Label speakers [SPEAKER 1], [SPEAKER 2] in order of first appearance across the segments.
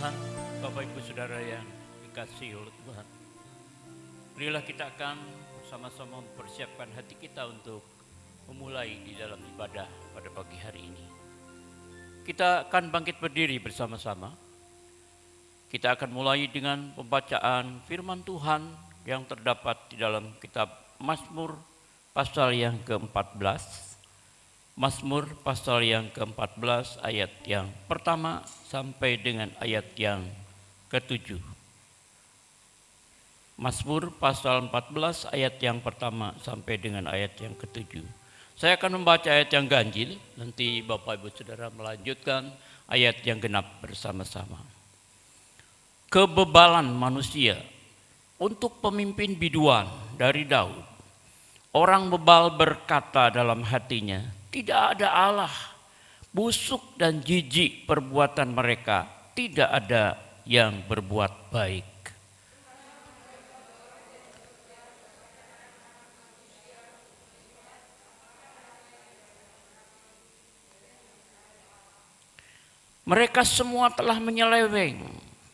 [SPEAKER 1] Tuhan, Bapak Ibu Saudara yang dikasihi oleh Tuhan. Marilah kita akan bersama-sama mempersiapkan hati kita untuk memulai di dalam ibadah pada pagi hari ini. Kita akan bangkit berdiri bersama-sama. Kita akan mulai dengan pembacaan firman Tuhan yang terdapat di dalam kitab Mazmur pasal yang ke-14. Mazmur pasal yang ke-14 ayat yang pertama sampai dengan ayat yang ke-7. Mazmur pasal 14 ayat yang pertama sampai dengan ayat yang ke-7. Saya akan membaca ayat yang ganjil, nanti Bapak Ibu Saudara melanjutkan ayat yang genap bersama-sama. Kebebalan manusia untuk pemimpin biduan dari Daud. Orang bebal berkata dalam hatinya, tidak ada Allah. Busuk dan jijik perbuatan mereka, tidak ada yang berbuat baik. Mereka semua telah menyeleweng,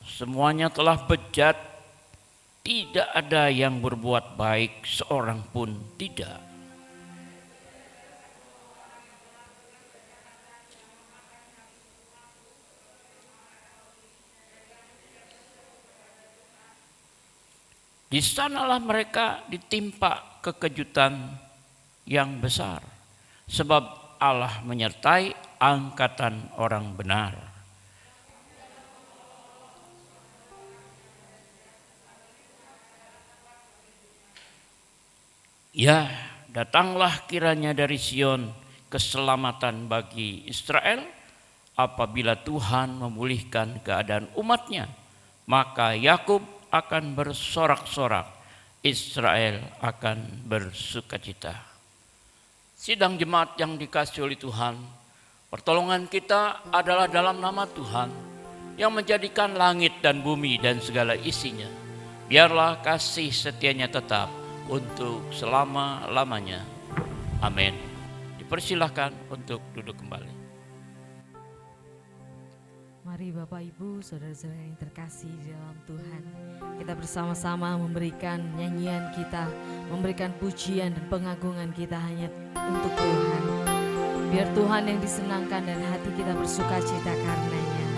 [SPEAKER 1] semuanya telah bejat, tidak ada yang berbuat baik, seorang pun tidak. Di sanalah mereka ditimpa kekejutan yang besar, sebab Allah menyertai angkatan orang benar. Ya, datanglah kiranya dari Sion keselamatan bagi Israel. Apabila Tuhan memulihkan keadaan umatnya, maka Yakub akan bersorak-sorak, Israel akan bersukacita. Sidang jemaat yang dikasihi oleh Tuhan, pertolongan kita adalah dalam nama Tuhan yang menjadikan langit dan bumi dan segala isinya. Biarlah kasih setianya tetap untuk selama-lamanya. Amin. Dipersilahkan untuk duduk kembali.
[SPEAKER 2] Mari Bapak Ibu, saudara-saudara yang terkasih di dalam Tuhan, kita bersama-sama memberikan nyanyian kita, memberikan pujian dan pengagungan kita hanya untuk Tuhan. Biar Tuhan yang disenangkan dan hati kita bersukacita karenanya.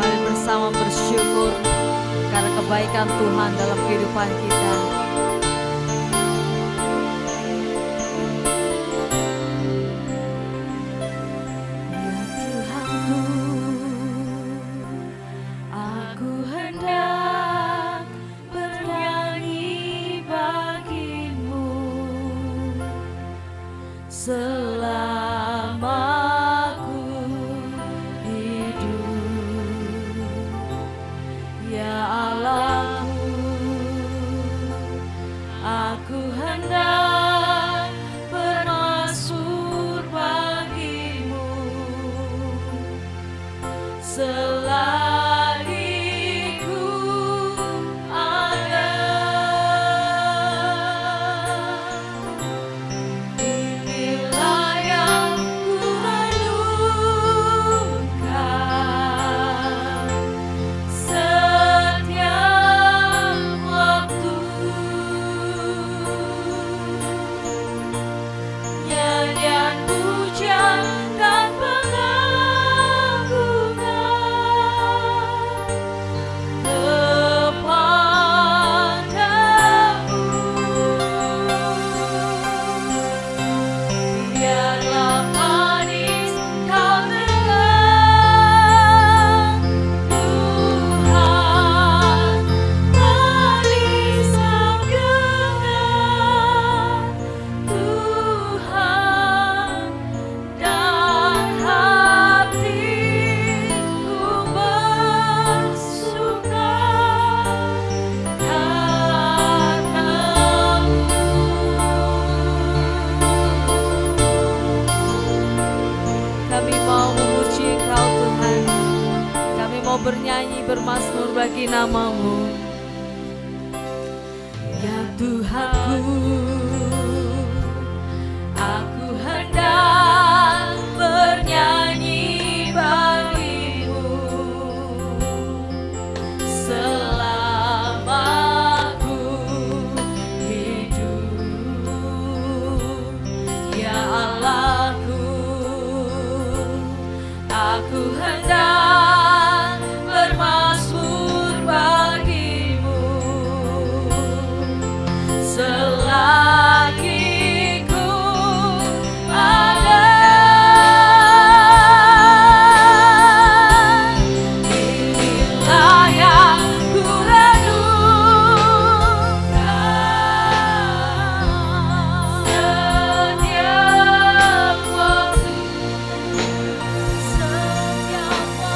[SPEAKER 2] Mari bersama bersyukur karena kebaikan Tuhan dalam kehidupan kita. Ya Tuhanku, aku hendak bernyanyi bagimu selama aku hidup. Ya Allahku, aku hendak bermasmur bagimu selagi ku ada. Inilah yang ku renungkan setiap waktu. Nyanyian pujian dan pengagungan kepadamu. Biarlah manis kau dengar, Tuhan, manis kau dengar, Tuhan, dan hatiku bersuka karenamu. Kami mau memuji Engkau Tuhan, kami mau bernyanyi bermazmur bagi nama-Mu. Ya Tuhanku, aku hendak bernyanyi bagimu selama ku hidup, ya Allahku. Aku hendak bermazmur bagimu selagi ku ada. Inilah yang ku renungkan setiap waktu, setiap waktu.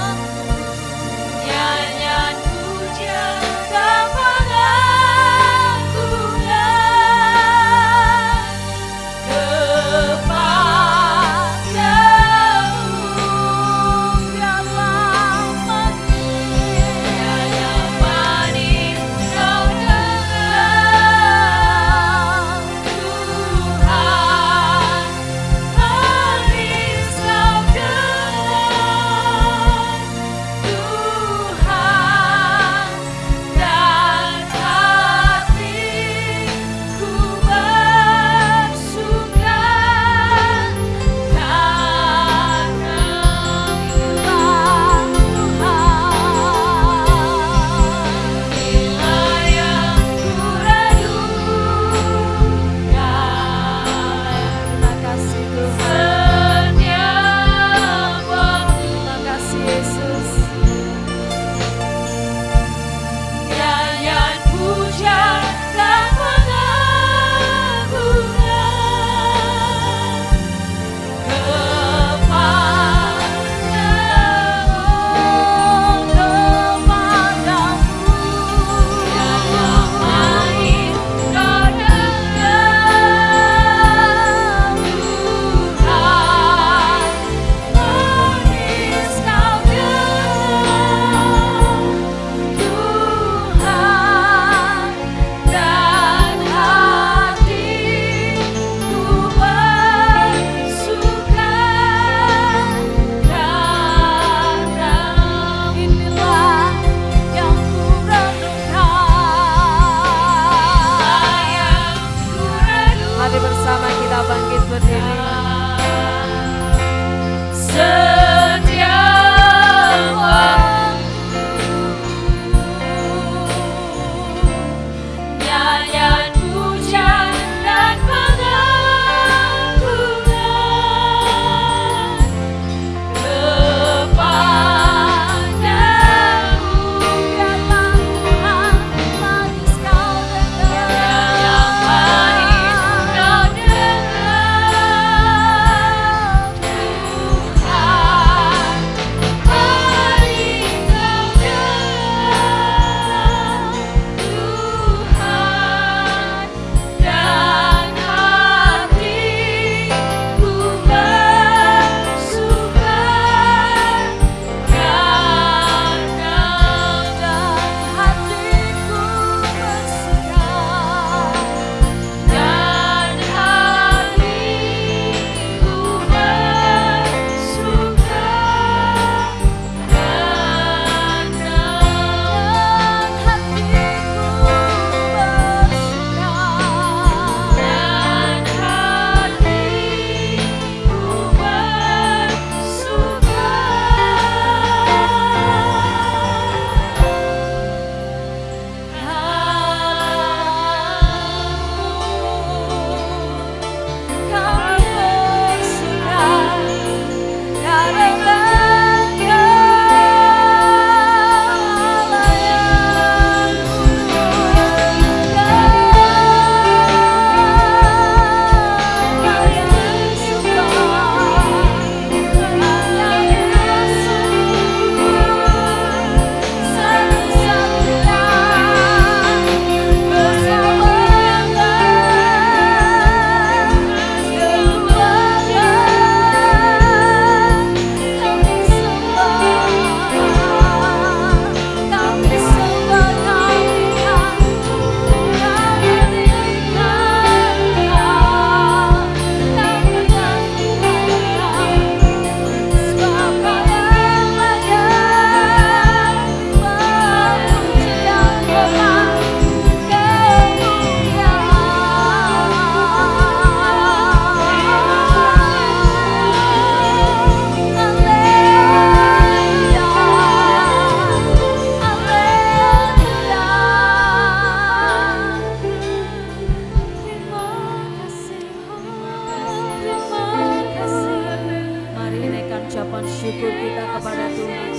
[SPEAKER 2] syukur kita kepada Tuhan.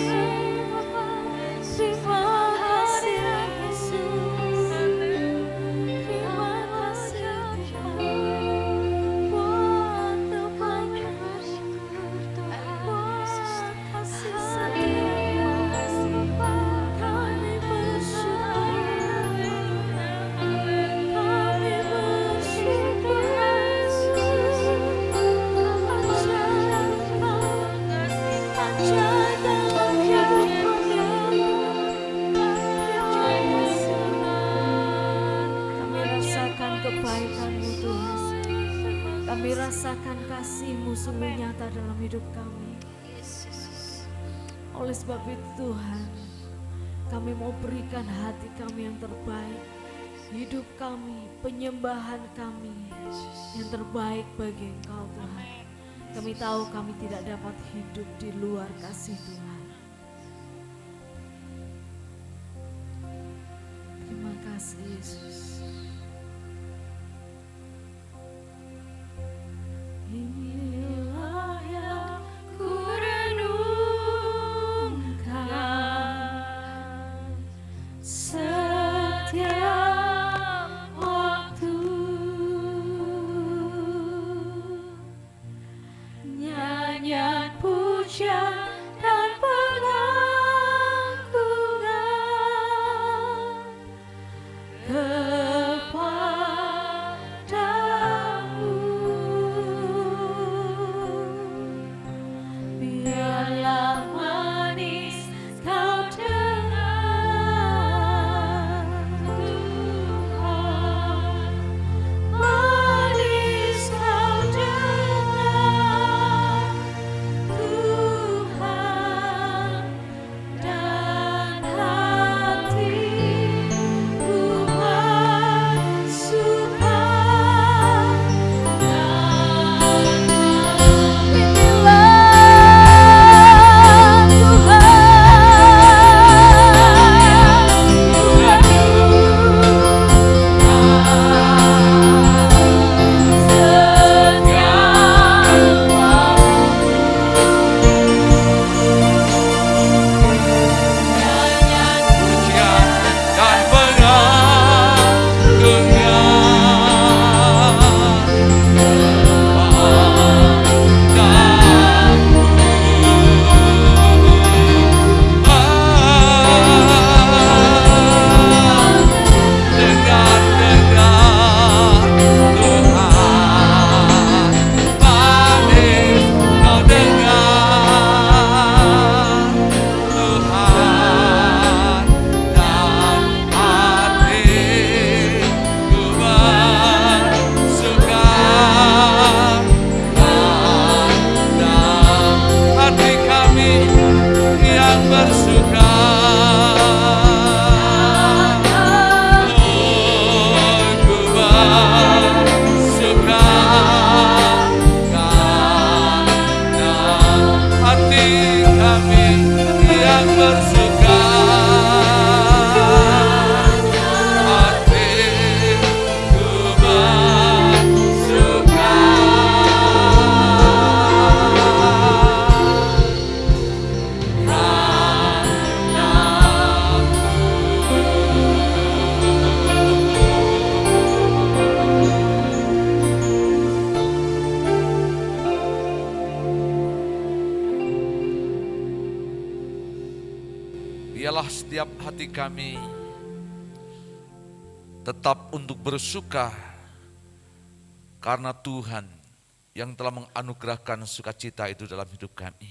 [SPEAKER 2] Terima kasih Yesus. Terima kasih Tuhan. Buat Tuhan, buat kasih setia. Kami bersyukur. Kami bersyukur. Ajar dalam hidup kami. Kami rasakan kebaikan-Mu Tuhan. Kami rasakan kasih-Mu sungguh nyata dalam hidup kami. Oleh sebab itu Tuhan, kami mau berikan hati kami yang terbaik, hidup kami, penyembahan kami yang terbaik bagi Engkau Tuhan. Kami tahu kami tidak dapat hidup di luar kasih Tuhan. Terima kasih Yesus. Inilah yang ku renungkan setiap waktu, nyanyian pujian dan pengagungan kepadamu. Biarlah manis kau dengar Tuhan, manis kau dengar Tuhan, dan hatiku bersuka.
[SPEAKER 3] Pujian dan pengagungan hati kami yang bersuka. Ku bersuka karena hati kami yang bersuka. Hatiku bersuka. Biarlah setiap hati kami tetap untuk bersuka karena Tuhan yang telah menganugerahkan sukacita itu dalam hidup kami.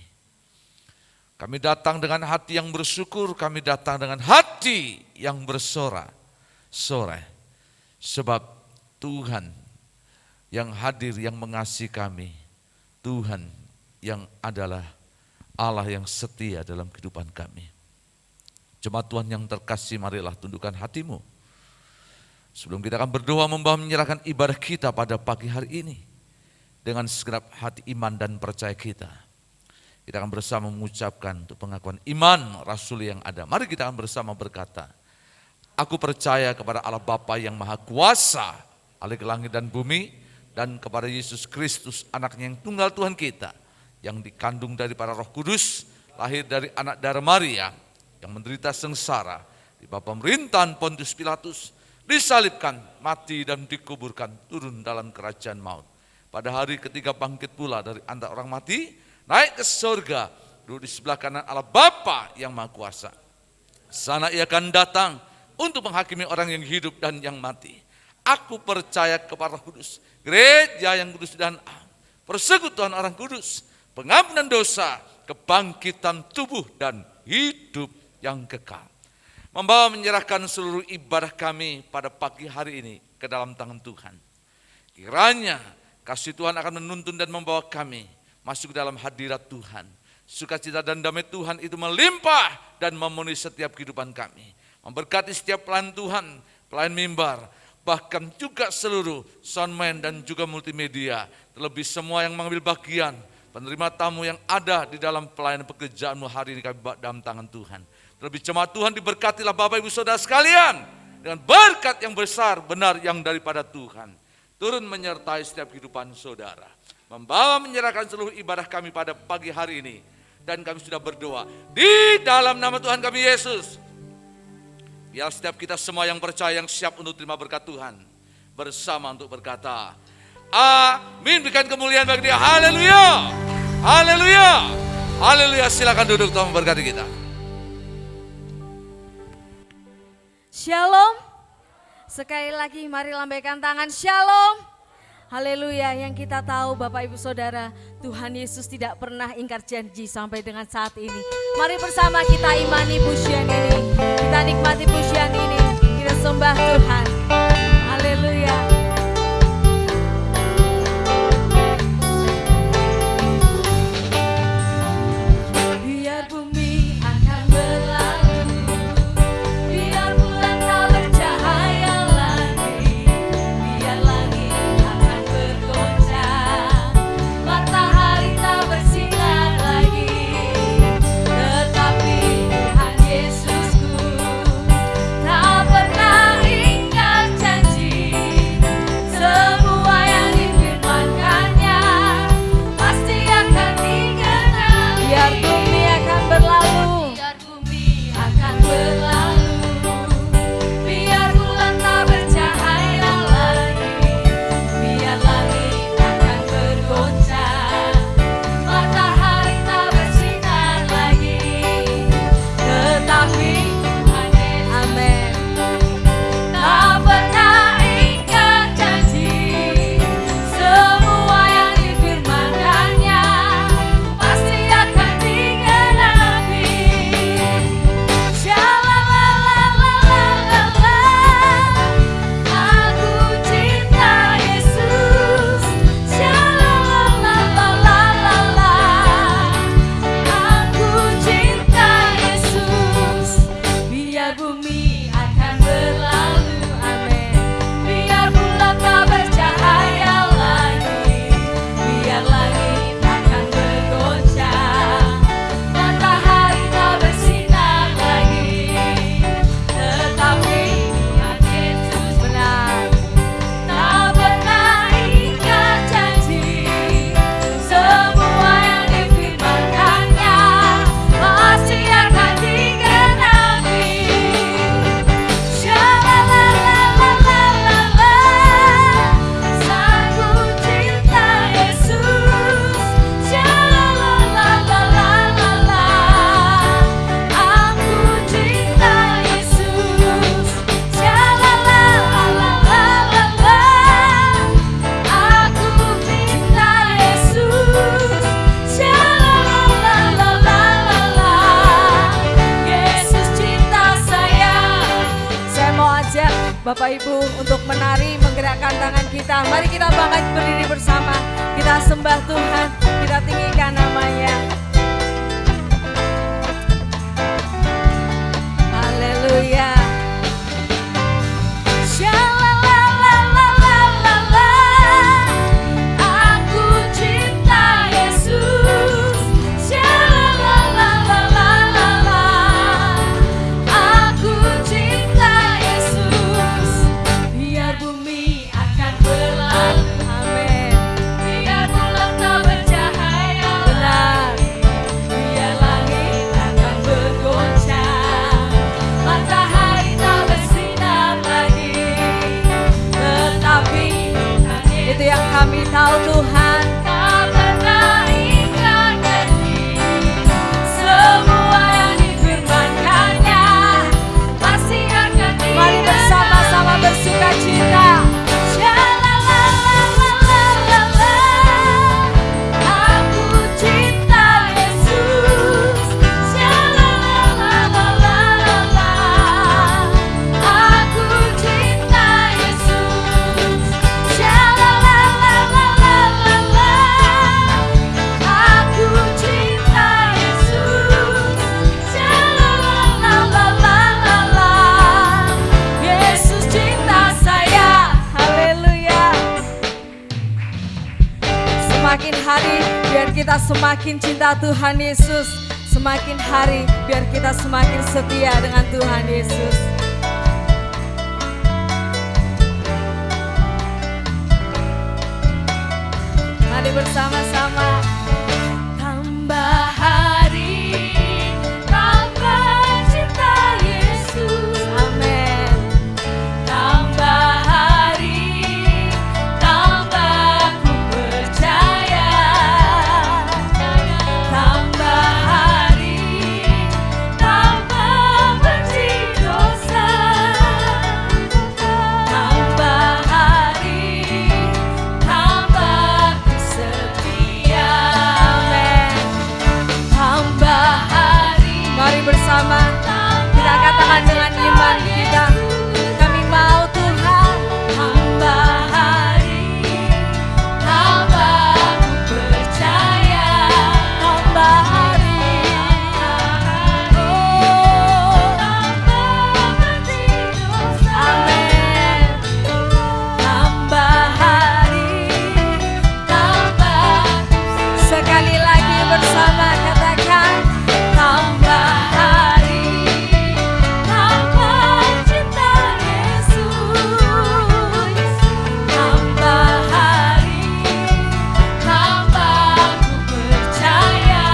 [SPEAKER 3] Kami datang dengan hati yang bersyukur, kami datang dengan hati yang bersorak-sorai. Sebab Tuhan yang hadir, yang mengasihi kami, Tuhan yang adalah Allah yang setia dalam kehidupan kami. Jemaat Tuhan yang terkasih, marilah tundukkan hatimu. Sebelum kita akan berdoa menyerahkan ibadah kita pada pagi hari ini. Dengan segenap hati iman dan percaya kita. Kita akan bersama mengucapkan untuk pengakuan iman Rasul yang ada. Mari kita akan bersama berkata, aku percaya kepada Allah Bapa yang Maha Kuasa, Ahli langit dan bumi, dan kepada Yesus Kristus, anaknya yang tunggal Tuhan kita, yang dikandung dari para Roh Kudus, lahir dari anak darah Maria, yang menderita sengsara di bawah pemerintahan Pontius Pilatus, disalibkan, mati dan dikuburkan, turun dalam kerajaan maut. Pada hari ketiga bangkit pula dari antara orang mati, naik ke surga, duduk di sebelah kanan Allah Bapa yang Maha Kuasa. Sana ia akan datang untuk menghakimi orang yang hidup dan yang mati. Aku percaya kepada Roh Kudus, gereja yang kudus dan persekutuan orang kudus, pengampunan dosa, kebangkitan tubuh dan hidup yang kekal. Membawa menyerahkan seluruh ibadah kami pada pagi hari ini ke dalam tangan Tuhan. Kiranya kasih Tuhan akan menuntun dan membawa kami masuk dalam hadirat Tuhan. Sukacita dan damai Tuhan itu melimpah dan memenuhi setiap kehidupan kami. Memberkati setiap pelayan Tuhan, pelayan mimbar, bahkan juga seluruh soundman dan juga multimedia. Terlebih semua yang mengambil bagian, penerima tamu yang ada di dalam pelayanan pekerjaanmu hari ini kami bawa dalam tangan Tuhan. Terlebih jemaat Tuhan diberkatilah Bapak Ibu Saudara sekalian dengan berkat yang besar benar yang daripada Tuhan. Turun menyertai setiap kehidupan saudara. Membawa menyerahkan seluruh ibadah kami pada pagi hari ini. Dan kami sudah berdoa di dalam nama Tuhan kami Yesus. Biar setiap kita semua yang percaya, yang siap untuk terima berkat Tuhan, bersama untuk berkata, amin. Berikan kemuliaan bagi Dia. Haleluya. Haleluya. Haleluya. Silakan duduk, Tuhan memberkati kita.
[SPEAKER 2] Shalom. Sekali lagi mari lambaikan tangan. Shalom. Haleluya. Yang kita tahu Bapak Ibu Saudara, Tuhan Yesus tidak pernah ingkar janji sampai dengan saat ini. Mari bersama kita imani pujian ini. Kita nikmati pujian ini. Kita sembah Tuhan. Haleluya. Biar bumi akan berlalu, biar bulan tak bercahaya lagi, biar langit akan bergoncang, matahari tak bersinar lagi, tetapi Tuhan Yesusku tak pernah ingkar janji. Semua yang difirmankannya pasti akan digenapi. Biar bumi akan berlalu, biar bumi akan berlalu, biar bulan tak bercahaya lagi, biar langit akan bergoncang, matahari tak bersinar lagi, tetapi Tuhan Yesus, amin, tak pernah ingkar janji. Semua yang difirmankannya pasti akan digenapi. Shalalalalala, aku cinta Yesus. Shalalalalala, aku cinta Yesus. Biar bumi akan berlalu, amin, biar bulan tak bercahaya lagi, biar langit akan bergoncang, matahari tak bersinar lagi, tetapi Tuhan Yesus benar, tak pernah ingkar janji. Semua yang difirmankannya pasti akan digenapi. Shalalalalala, aku cinta Yesus. Shalalalalala, aku cinta Yesus. Shalalalalala, aku cinta Yesus. Shalalalalala, Yesus cinta saya. Saya mau ajak Bapak Ibu untuk menari, menggerakkan tangan kita. Mari kita bangkit berdiri bersama. Kita sembah Tuhan, kita tinggikan namanya. Haleluya. Shalalalalala, aku cinta Yesus. Shalalalalala, aku cinta Yesus. Biar bumi akan berlalu, amin, biar bulan tak bercahaya. semakin cinta Tuhan Yesus, semakin hari biar kita semakin setia dengan Tuhan Yesus. Mari bersama-sama. Tambah hari, tambah cinta Yesus. Amin. Tambah hari, tambah ku percaya. Tambah hari, tambah benci dosa. Tambah hari, tambah ku setia. Amin. Tambah hari. Mari bersama kita katakan dengan iman kita. Kami mau Tuhan. Tambah hari, tambah ku percaya. Tambah hari, oh, tambah benci dosa. Amin. Tambah hari, tambah. Sekali lagi bersama katakan. Tambah hari, tambah cinta Yesus. Tambah hari, tambah ku percaya.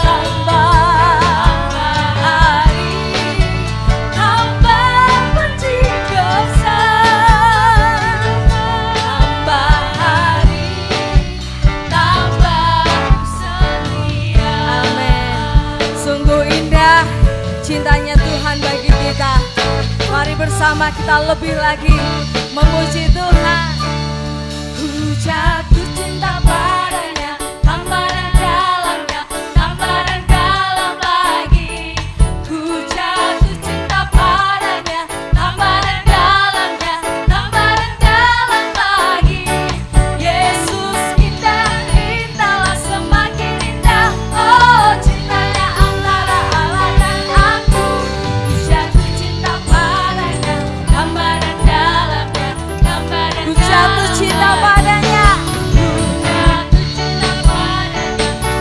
[SPEAKER 2] Tambah hari, tambah benci dosa. Tambah hari, tambah ku setia. Amin. Sungguh indah cintanya Tuhan bagi kita. Mari bersama kita lebih lagi memuji Tuhan. Ku jatuh cinta padanya, tambah dan dalamnya, tambah dan dalam lagi. Ku jatuh cinta padanya, tambah dan dalamnya, tambah dan dalam lagi. Yesus indah, indahlah semakin indah. Oh, cintanya antara Allah dan aku. Ku jatuh cinta padanya, tambah dan dalamnya, tambah dan dalam. Ku jatuh cinta padanya. Ku jatuh cinta padanya,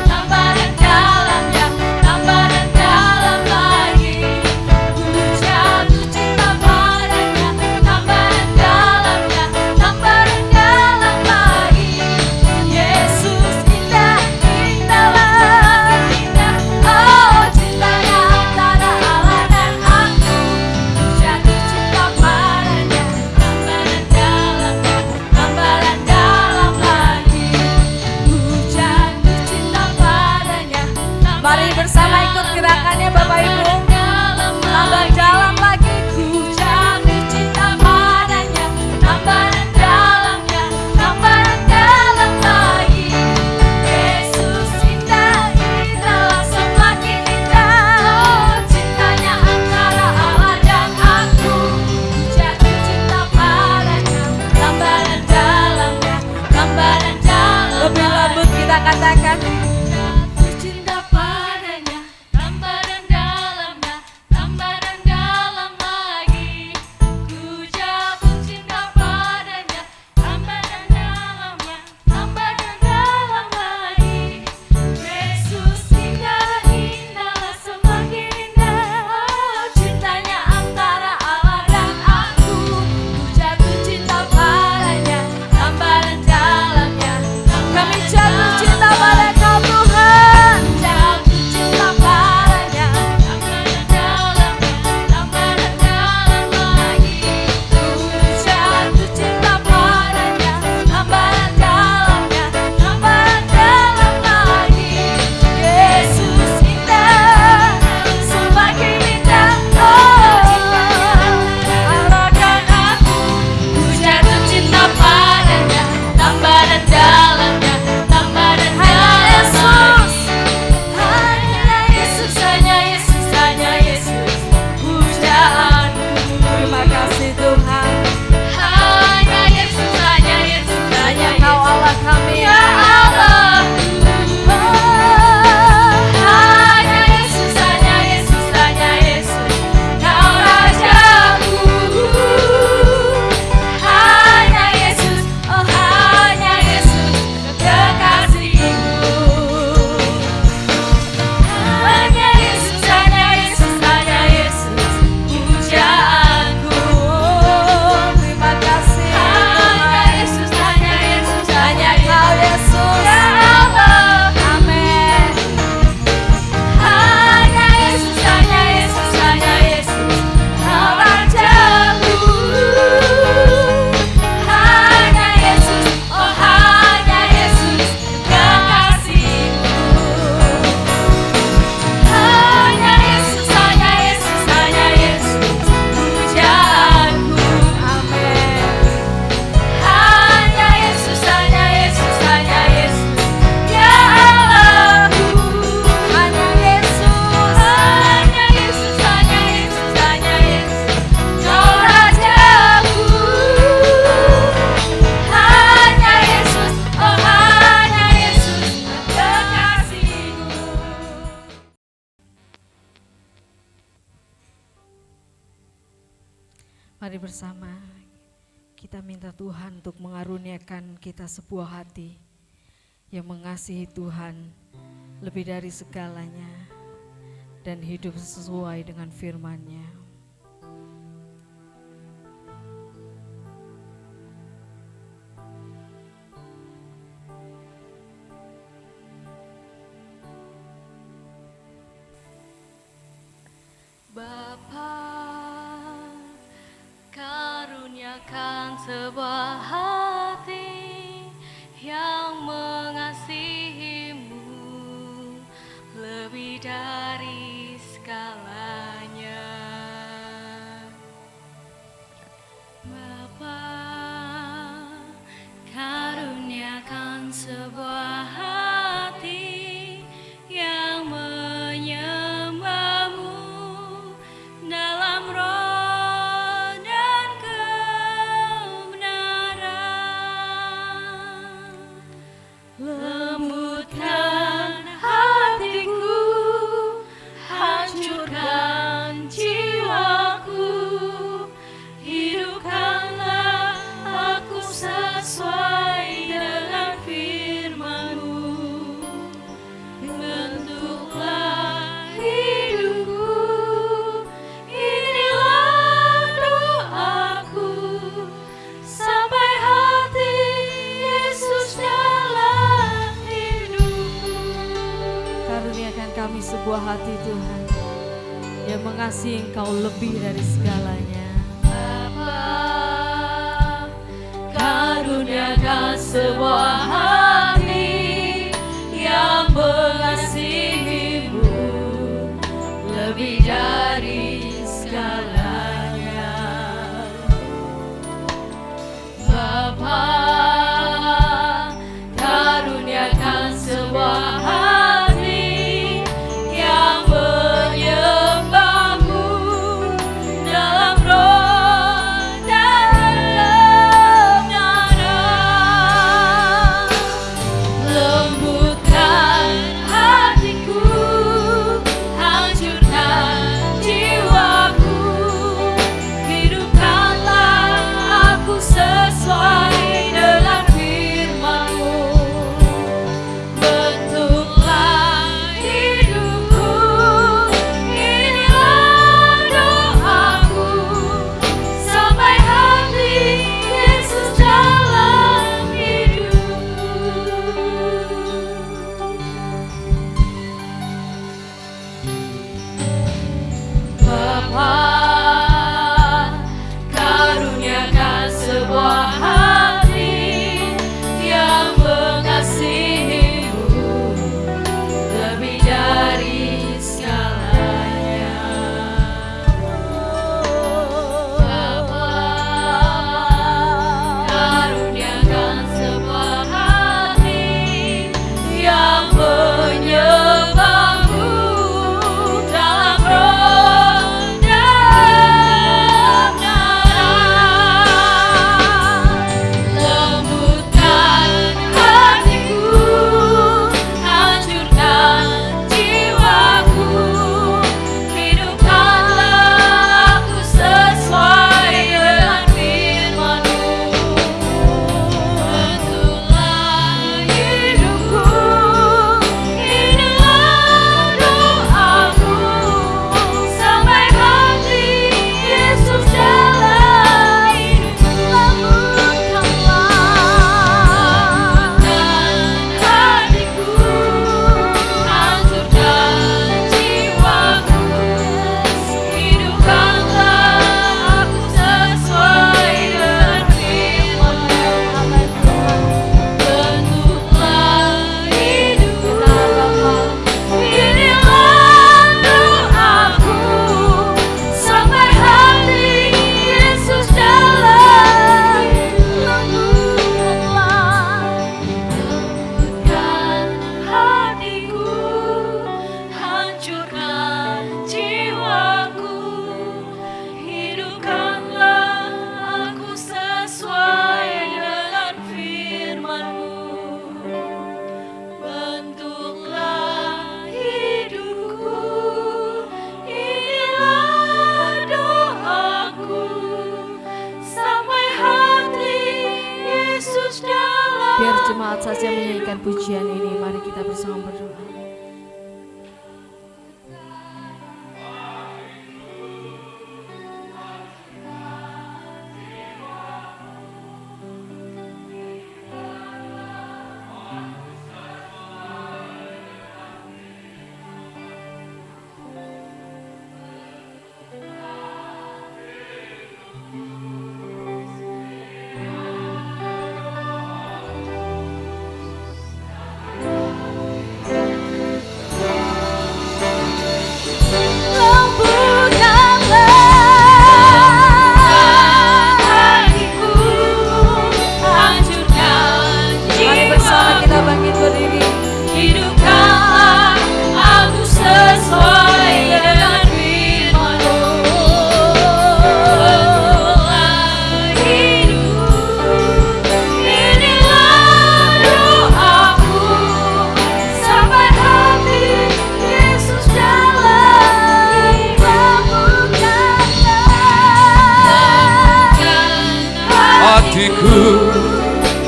[SPEAKER 2] tambah dan dalamnya, tambah dan dalam lagi. Ku jatuh cinta padanya, tambah dan dalamnya, tambah dan dalam lagi. Yesus indah, indahlah indah. Oh, cintanya antara Allah dan aku. Ku jatuh cinta padanya, tambah dan dalamnya, tambah dan dalam lagi. Ku jatuh cinta padanya. Mari bersama ikut gerakannya Bapak Ibu. Tambah dalam lagi. Ku jatuh cinta padanya, tambah dan dalamnya, tambah dan dalam lagi. Yesus indah, indahlah semakin indah. Oh, cintanya antara Allah dan aku. Ku jatuh cinta padanya, tambah dan dalamnya, tambah dan dalam. Lebih lembut kita katakan. Jatuh cinta padanya, tambah dan dalamnya, tambah dan dalam Mari bersama kita minta Tuhan untuk mengaruniakan kita sebuah hati yang mengasihi Tuhan lebih dari segalanya dan hidup sesuai dengan firman-Nya. Bapa, karuniakan sebuah hati yang mengasihi-Mu lebih dari segalanya. Bapa, karuniakan sebuah hati yang menyembah-Mu dalam roh dan kebenaran. Lembutkan hatiku, hancurkan jiwaku, hidupkanlah aku sesuai dengan firman-Mu. Bentuklah hidupku, inilah doaku, sampai hati Yesus dalam hidupku. Karuniakan kami sebuah hati Tuhan yang mengasihi Engkau lebih dari segalanya. Bapa, karuniakan sebuah hati yang mengasihi-Mu lebih dari segalanya. Bapa, karuniakan sebuah hati yang menyembah-Mu dalam roh dan kebenaran. Lembutkan hatiku, hancurkan Biar jemaat saja menyanyikan pujian ini. Mari kita bersama berdoa.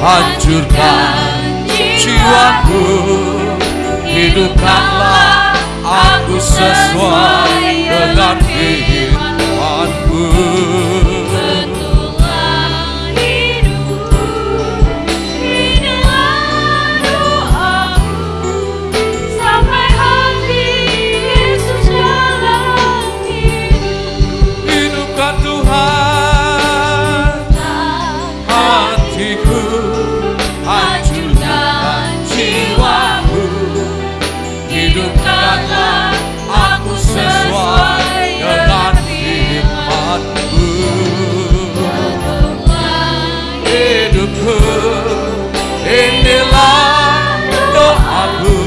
[SPEAKER 3] Hancurkan jiwaku, hidupkanlah aku sesuai dengan firman-Mu.
[SPEAKER 4] Bentuklah hidup, inilah doaku, sampai habis Yesus dalam hidup.
[SPEAKER 3] Hidupkan Tuhan hatiku, hancurkan jiwaku, hidupkanlah aku sesuai dengan firman-Mu. Hidupku, inilah doaku,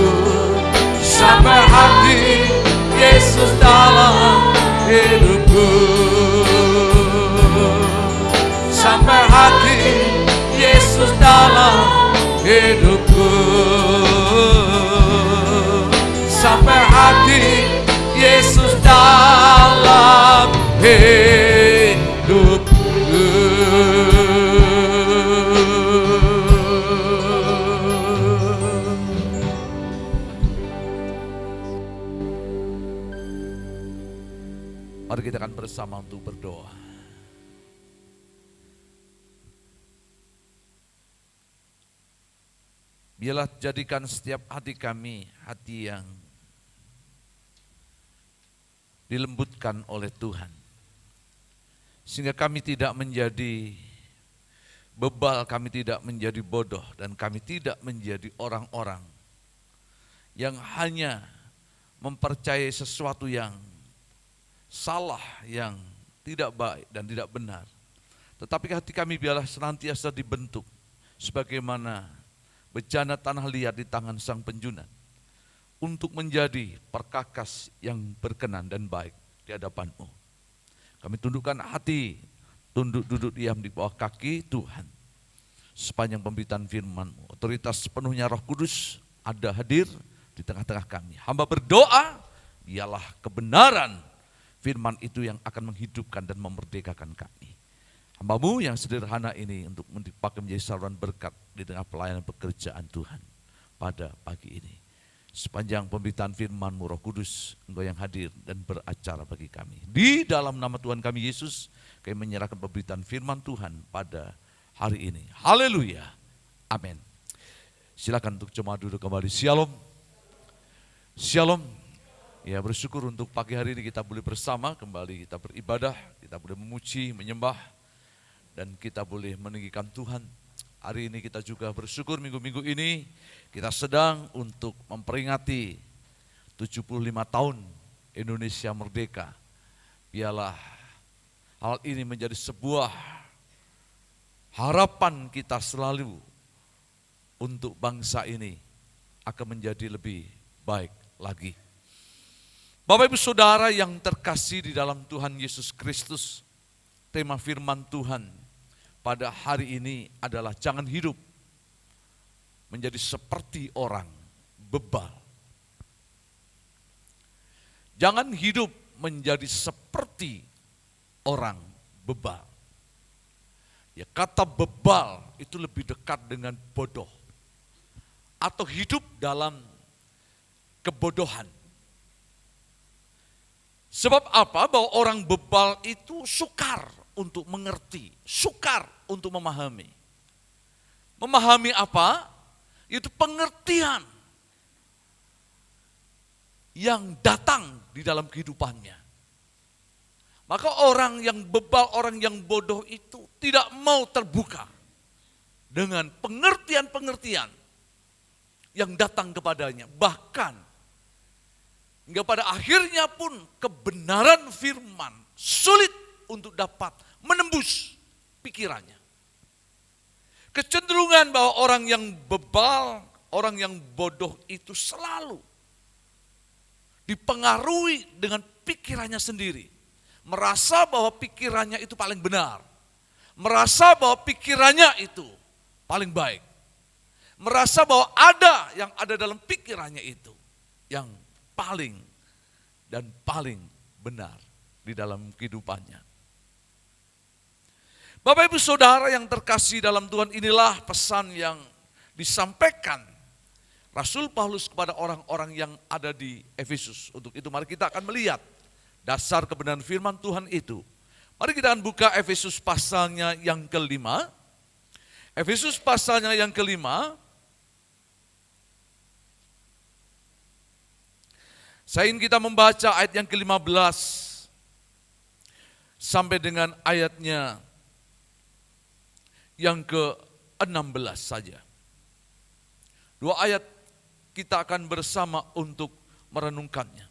[SPEAKER 3] sampai hati Yesus dalam hidupku, sampai hati Yesus dalam hidupku, sampai hati Yesus dalam hidupku. Mari kita akan bersama untuk berdoa. Biarlah jadikan setiap hati kami hati yang dilembutkan oleh Tuhan, sehingga kami tidak menjadi bebal, kami tidak menjadi bodoh, dan kami tidak menjadi orang-orang yang hanya mempercayai sesuatu yang salah, yang tidak baik dan tidak benar. Tetapi hati kami biarlah senantiasa dibentuk sebagaimana bejana tanah liat di tangan sang penjunat, untuk menjadi perkakas yang berkenan dan baik di hadapan-Mu. Kami tundukkan hati, tunduk duduk diam di bawah kaki Tuhan. Sepanjang pemberitaan firman-Mu, otoritas sepenuhnya Roh Kudus ada hadir di tengah-tengah kami. Hamba berdoa, biarlah kebenaran firman itu yang akan menghidupkan dan memerdekakan kami. Hamba-Mu yang sederhana ini untuk dipakai menjadi saluran berkat di tengah pelayanan pekerjaan Tuhan pada pagi ini. Sepanjang pemberitaan firman-Mu, Roh Kudus, Engkau yang hadir dan beracara bagi kami. Di dalam nama Tuhan kami Yesus, kami menyerahkan pemberitaan firman Tuhan pada hari ini. Haleluya. Amin. Silakan untuk jemaat duduk kembali. Shalom. Shalom. Ya, bersyukur untuk pagi hari ini kita boleh bersama kembali, kita beribadah, kita boleh memuji, menyembah, dan kita boleh meninggikan Tuhan. Hari ini kita juga bersyukur minggu-minggu ini kita sedang untuk memperingati 75 tahun Indonesia merdeka. Biarlah hal ini menjadi sebuah harapan kita selalu untuk bangsa ini akan menjadi lebih baik lagi. Bapak Ibu Saudara yang terkasih di dalam Tuhan Yesus Kristus, tema firman Tuhan pada hari ini adalah jangan hidup menjadi seperti orang bebal. Jangan hidup menjadi seperti orang bebal. Ya, kata bebal itu lebih dekat dengan bodoh. atau hidup dalam kebodohan. Sebab apa? Bahwa orang bebal itu sukar untuk mengerti, sukar untuk memahami. Memahami apa? Itu pengertian yang datang di dalam kehidupannya. Maka orang yang bebal, orang yang bodoh itu tidak mau terbuka dengan pengertian-pengertian yang datang kepadanya. Bahkan hingga pada akhirnya pun kebenaran firman sulit untuk dapat menembus pikirannya. Kecenderungan bahwa orang yang bebal, orang yang bodoh itu selalu dipengaruhi dengan pikirannya sendiri. Merasa bahwa pikirannya itu paling benar. Merasa bahwa pikirannya itu paling baik. Merasa bahwa ada yang ada dalam pikirannya itu yang paling dan paling benar di dalam kehidupannya. Bapak Ibu Saudara yang terkasih dalam Tuhan, inilah pesan yang disampaikan Rasul Paulus kepada orang-orang yang ada di Efesus. Untuk itu mari kita akan melihat dasar kebenaran firman Tuhan itu. Mari kita akan buka Efesus pasalnya yang kelima. Efesus pasalnya yang kelima. Saya ingin kita membaca ayat yang ke-15 sampai dengan ayatnya yang ke-16 saja. Dua ayat kita akan bersama untuk merenungkannya.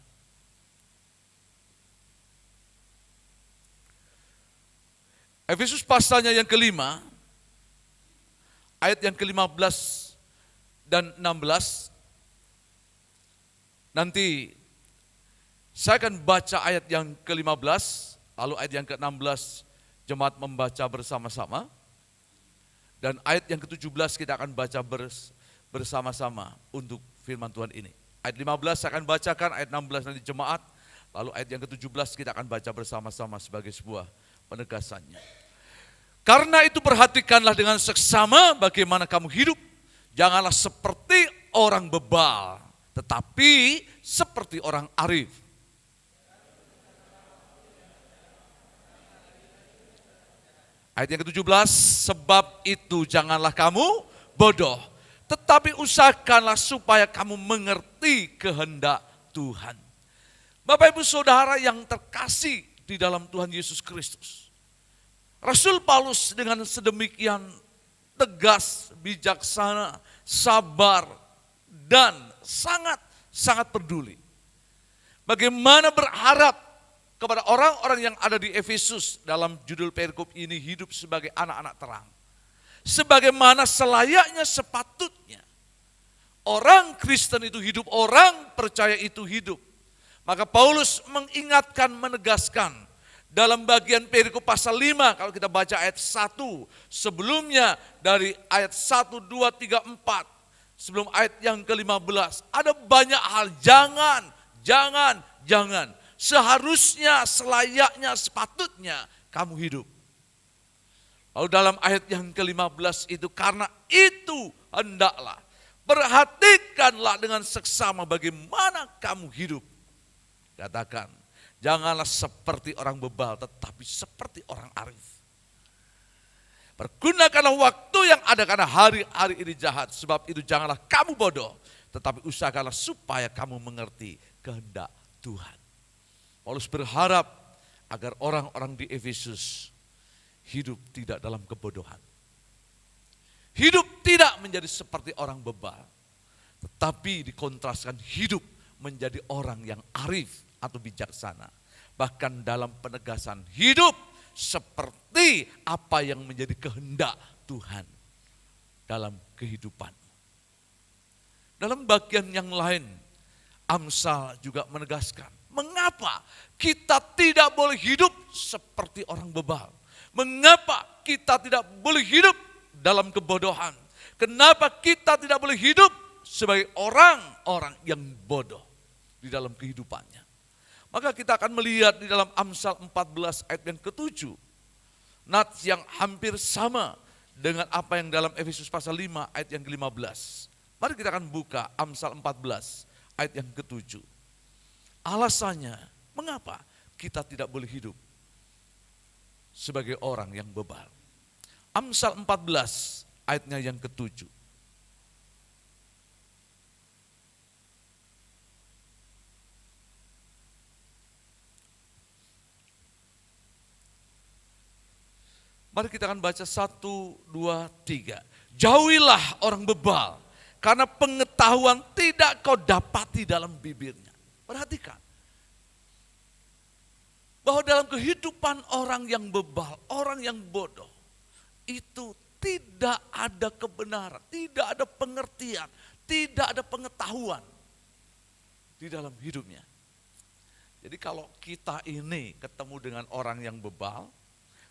[SPEAKER 3] Efesus pasalnya yang kelima, ayat yang ke-15 dan 16. Nanti saya akan baca ayat yang ke-15, lalu ayat yang ke-16 jemaat membaca bersama-sama. Dan ayat yang ke-17 kita akan baca bersama-sama untuk firman Tuhan ini. Ayat 15 saya akan bacakan, ayat 16 nanti jemaat, lalu ayat yang ke-17 kita akan baca bersama-sama sebagai sebuah penegasannya. Karena itu perhatikanlah dengan seksama bagaimana kamu hidup. Janganlah seperti orang bebal, tetapi seperti orang arif. Ayat yang ke-17, sebab itu janganlah kamu bodoh, tetapi usahakanlah supaya kamu mengerti kehendak Tuhan. Bapak Ibu Saudara yang terkasih di dalam Tuhan Yesus Kristus, Rasul Paulus dengan sedemikian tegas, bijaksana, sabar, dan sangat peduli. Bagaimana berharap kepada orang-orang yang ada di Efesus dalam judul perikop ini, hidup sebagai anak-anak terang. Sebagaimana selayaknya sepatutnya orang Kristen itu hidup, orang percaya itu hidup. Maka Paulus mengingatkan, menegaskan dalam bagian perikop pasal 5, kalau kita baca ayat 1, sebelumnya dari ayat 1, 2, 3, 4, sebelum ayat yang ke-15, ada banyak hal, jangan. Seharusnya, selayaknya, sepatutnya kamu hidup. Lalu dalam ayat yang ke-15 itu, karena itu hendaklah, perhatikanlah dengan seksama bagaimana kamu hidup. Katakan, janganlah seperti orang bebal, tetapi seperti orang arif. Pergunakanlah waktu yang ada karena hari-hari ini jahat. Sebab itu janganlah kamu bodoh, tetapi usahakanlah supaya kamu mengerti kehendak Tuhan. Paulus berharap agar orang-orang di Efesus hidup tidak dalam kebodohan. Hidup tidak menjadi seperti orang bebal, tetapi dikontraskan hidup menjadi orang yang arif atau bijaksana. Bahkan dalam penegasan hidup seperti apa yang menjadi kehendak Tuhan dalam kehidupan. Dalam bagian yang lain, Amsal juga menegaskan, mengapa kita tidak boleh hidup seperti orang bebal? Mengapa kita tidak boleh hidup dalam kebodohan? Kenapa kita tidak boleh hidup sebagai orang-orang yang bodoh di dalam kehidupannya? Maka kita akan melihat di dalam Amsal 14 ayat yang ke-7. Nats yang hampir sama dengan apa yang dalam Efesus pasal 5 ayat yang ke-15. Mari kita akan buka Amsal 14 ayat yang ke-7. Alasannya, mengapa kita tidak boleh hidup sebagai orang yang bebal. Amsal 14 ayatnya yang ke-7. Mari kita akan baca 1, 2, 3. Jauhilah orang bebal, karena pengetahuan tidak kau dapati dalam bibirnya. Perhatikan, bahwa dalam kehidupan orang yang bebal, orang yang bodoh, itu tidak ada kebenaran, tidak ada pengertian, tidak ada pengetahuan di dalam hidupnya. Jadi kalau kita ini ketemu dengan orang yang bebal,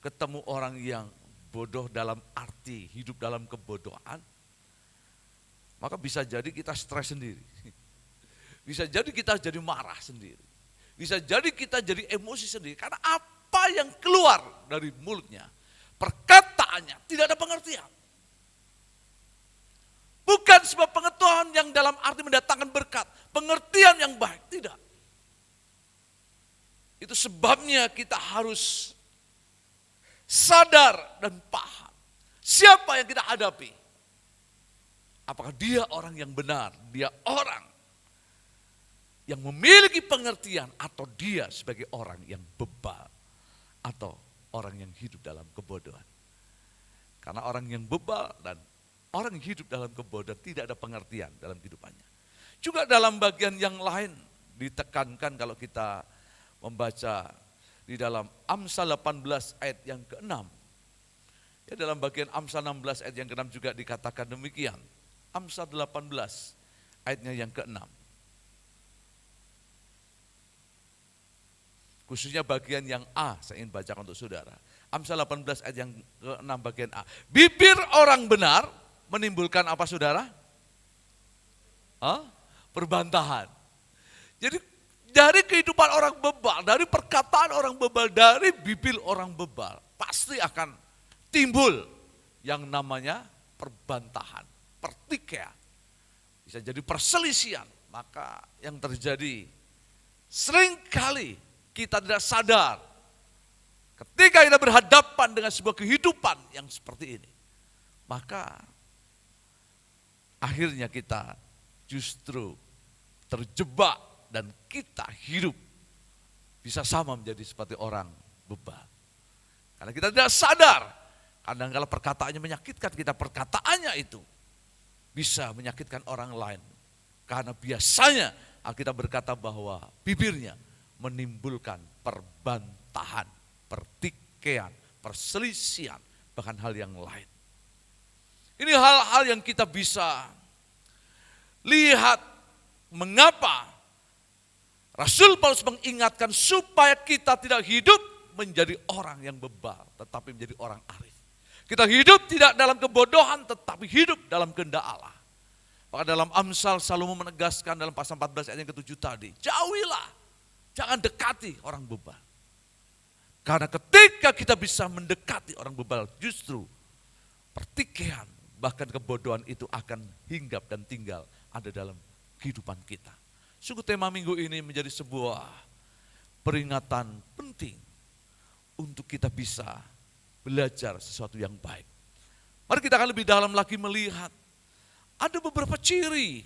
[SPEAKER 3] ketemu orang yang bodoh dalam arti hidup dalam kebodohan, maka bisa jadi kita stres sendiri. Bisa jadi kita jadi marah sendiri. Bisa jadi kita jadi emosi sendiri. Karena apa yang keluar dari mulutnya, perkataannya tidak ada pengertian. Bukan sebuah pengetahuan yang dalam arti mendatangkan berkat, pengertian yang baik, tidak. Itu sebabnya kita harus sadar dan paham siapa yang kita hadapi. Apakah dia orang yang benar, dia orang yang memiliki pengertian, atau dia sebagai orang yang bebal, atau orang yang hidup dalam kebodohan. Karena orang yang bebal dan orang yang hidup dalam kebodohan tidak ada pengertian dalam kehidupannya. Juga dalam bagian yang lain ditekankan kalau kita membaca di dalam Amsal 18 ayat yang ke-6. Ya, dalam bagian Amsal 16 ayat yang ke-6 juga dikatakan demikian. Amsal 18 ayatnya yang ke-6. Khususnya bagian yang A, saya ingin bacakan untuk saudara. Amsal 18 ayat yang ke-6 bagian A. Bibir orang benar menimbulkan apa saudara? Perbantahan. Jadi dari kehidupan orang bebal, dari perkataan orang bebal, dari bibir orang bebal, pasti akan timbul yang namanya perbantahan, pertikaian. Bisa jadi perselisihan. Maka yang terjadi seringkali kita tidak sadar ketika kita berhadapan dengan sebuah kehidupan yang seperti ini. Maka akhirnya kita justru terjebak dan kita hidup bisa sama menjadi seperti orang bebal. Karena kita tidak sadar, kadang-kadang perkataannya menyakitkan kita, perkataannya itu bisa menyakitkan orang lain. Karena biasanya Alkitab berkata bahwa bibirnya menimbulkan perbantahan, pertikaian, perselisihan, bahkan hal yang lain. Ini hal-hal yang kita bisa lihat mengapa Rasul Paulus mengingatkan supaya kita tidak hidup menjadi orang yang bebal, tetapi menjadi orang arif. Kita hidup tidak dalam kebodohan, tetapi hidup dalam kehendak Allah. Maka dalam Amsal Salomo menegaskan dalam pasal 14 ayat yang ke-7 tadi, jauhilah, jangan dekati orang bebal. Karena ketika kita bisa mendekati orang bebal, justru pertikaian, bahkan kebodohan itu akan hinggap dan tinggal ada dalam kehidupan kita. Sungguh tema minggu ini menjadi sebuah peringatan penting untuk kita bisa belajar sesuatu yang baik. Mari kita akan lebih dalam lagi melihat ada beberapa ciri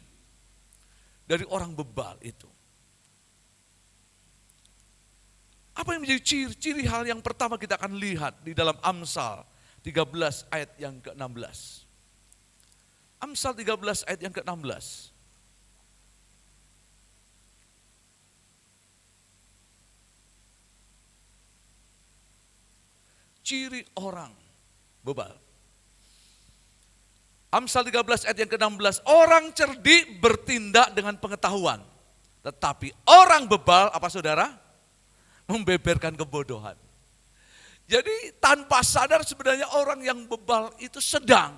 [SPEAKER 3] dari orang bebal itu. Apa yang menjadi ciri-ciri hal yang pertama kita akan lihat di dalam Amsal 13 ayat yang ke-16. Amsal 13 ayat yang ke-16. Ciri orang bebal. Amsal 13 ayat yang ke-16, orang cerdik bertindak dengan pengetahuan. Tetapi orang bebal, apa saudara? Membeberkan kebodohan. Jadi tanpa sadar sebenarnya orang yang bebal itu sedang